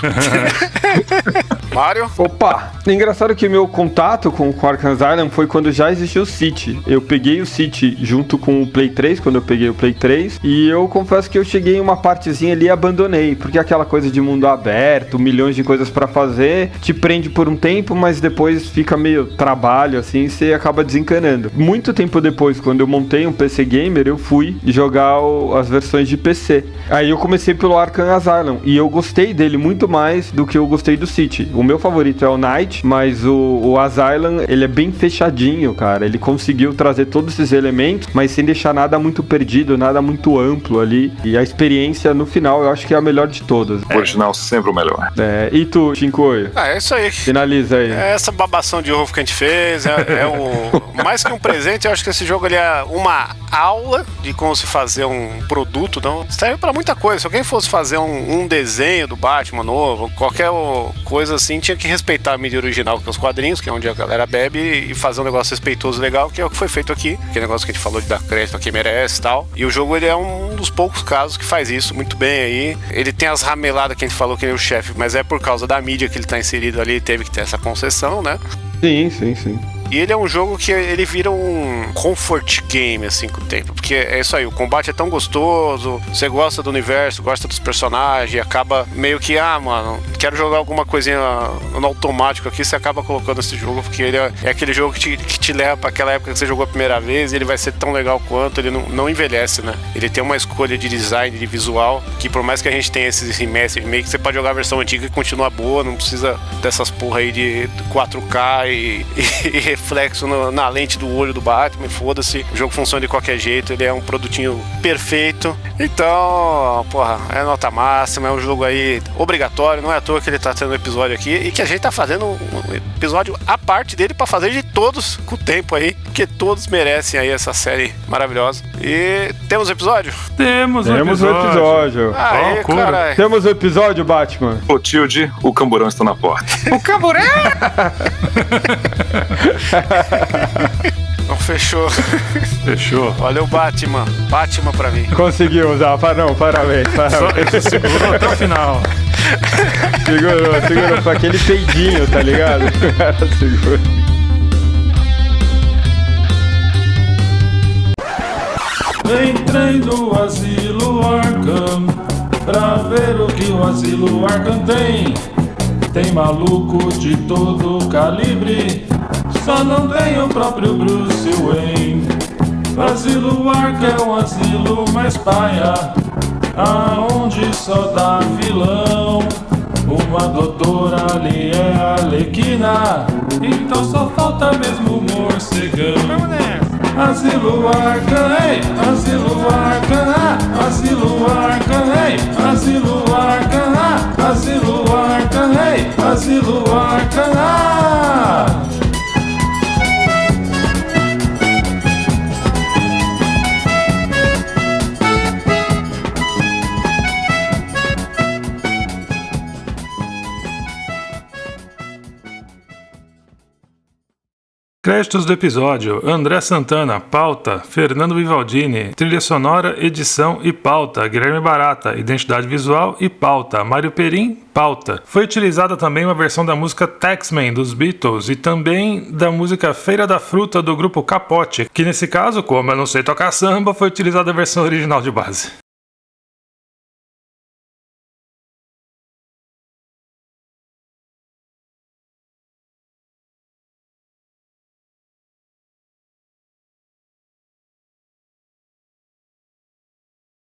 Mário? Opa! Engraçado que meu contato com Arkham Asylum foi quando já existia o City. Eu peguei o City junto com o Play 3, quando eu peguei o Play 3, e eu confesso que eu cheguei em uma partezinha ali e abandonei, porque aquela coisa de mundo aberto, milhões de coisas pra fazer, te prende por um tempo, mas depois fica meio trabalho, assim, e você acaba desencanando. Muito tempo depois, quando eu montei um PC Gamer, eu fui jogar as versões de PC. Aí eu comecei pelo Arkham Asylum, e eu gostei dele muito mais do que eu gostei do City. O meu favorito é o Knight, mas o Asylum, ele é bem fechadinho, cara. Ele conseguiu trazer todos esses elementos, mas sem deixar nada muito perdido, nada muito amplo ali. E a experiência, no final, eu acho que é a melhor de todas. O original sempre o melhor. E tu, Shinkoio? É isso aí. Finaliza aí. É essa babação de ovo que a gente fez. Mais que um presente, eu acho que esse jogo ele é uma aula de como se fazer um produto. Não serve pra muita coisa. Se alguém fosse fazer um desenho do Batman novo, qualquer coisa assim, tinha que respeitar a mídia original que é os quadrinhos, que é onde a galera bebe, e fazer um negócio respeitoso legal, que é o que foi feito aqui. Aquele negócio que a gente falou de dar crédito a quem merece e tal. E o jogo ele é um dos poucos casos que faz isso muito bem aí. Ele tem as rameladas que a gente falou que nem o chefe, mas é por causa da mídia que ele tá inserido ali, teve que ter essa concessão, né? Sim. E ele é um jogo que ele vira um comfort game, assim, com o tempo. Porque é isso aí, o combate é tão gostoso, você gosta do universo, gosta dos personagens, e acaba meio que, mano, quero jogar alguma coisinha no automático aqui, você acaba colocando esse jogo, porque ele é aquele jogo que te leva pra aquela época que você jogou a primeira vez, e ele vai ser tão legal quanto, ele não envelhece, né? Ele tem uma escolha de design, de visual, que por mais que a gente tenha esses remaster, meio que você pode jogar a versão antiga e continua boa, não precisa dessas porra aí de 4K e reflexo na lente do olho do Batman, foda-se, o jogo funciona de qualquer jeito, ele é um produtinho perfeito, então, porra, é nota máxima, é um jogo aí obrigatório, não é à toa que ele tá tendo um episódio aqui, e que a gente tá fazendo um episódio à parte dele pra fazer de todos com o tempo aí, porque todos merecem aí essa série maravilhosa. E temos episódio? Temos um episódio. Aê, caralho. Temos o episódio, Batman. Clotilde, o camburão está na porta. O camburão! Não, fechou. Fechou. Olha o Batman pra mim. Conseguiu usar, parabéns. Só segurou até o final. Segurou com aquele peidinho, tá ligado? O cara segurou. Entrei no Asilo Arkham pra ver o que o Asilo Arkham tem. Tem maluco de todo calibre, só não tem o próprio Bruce Wayne. Asilo Arkham é um asilo mais paia, aonde só dá vilão. Uma doutora ali é a Arlequina, então só falta mesmo o morcegão. Asilo Arkham, ei, Asilo Arkham, Asilo Arkham, ei, Asilo Arkham, Asilo Arkham, ei, Asilo Arkham. Créditos do episódio: André Santana, pauta, Fernando Vivaldini, trilha sonora, edição e pauta, Guilherme Barata, identidade visual e pauta, Mário Perim, pauta. Foi utilizada também uma versão da música Taxman dos Beatles e também da música Feira da Fruta do grupo Capote, que nesse caso, como eu não sei tocar samba, foi utilizada a versão original de base.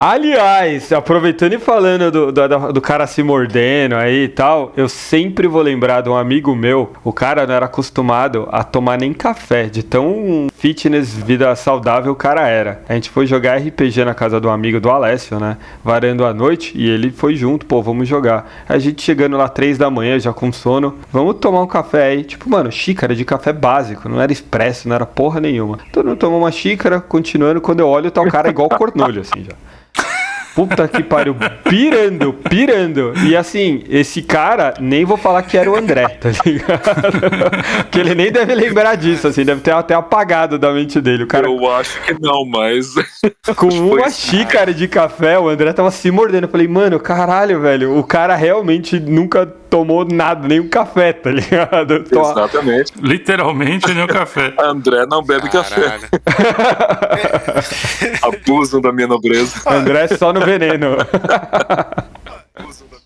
Aliás, aproveitando e falando do cara se mordendo aí e tal, eu sempre vou lembrar de um amigo meu, o cara não era acostumado a tomar nem café, de tão fitness, vida saudável o cara era. A gente foi jogar RPG na casa do amigo do Alessio, né, varando a noite, e ele foi junto, pô, vamos jogar. A gente chegando lá 3 da manhã, já com sono, vamos tomar um café aí, tipo, mano, xícara de café básico, não era expresso, não era porra nenhuma. Todo mundo tomou uma xícara, continuando, quando eu olho, tá o cara igual cornolho, assim, já. Puta que pariu, pirando. E assim, esse cara, nem vou falar que era o André, tá ligado? Que ele nem deve lembrar disso, assim, deve ter até apagado da mente dele. O cara, Eu acho que não, mas... com uma xícara de café, o André tava se mordendo. Eu falei, mano, caralho, velho, o cara realmente nunca tomou nada, nem um café, tá ligado? Exatamente. Literalmente nem o café. André não bebe café. Abusam da minha nobreza. André só no veneno. Abusam da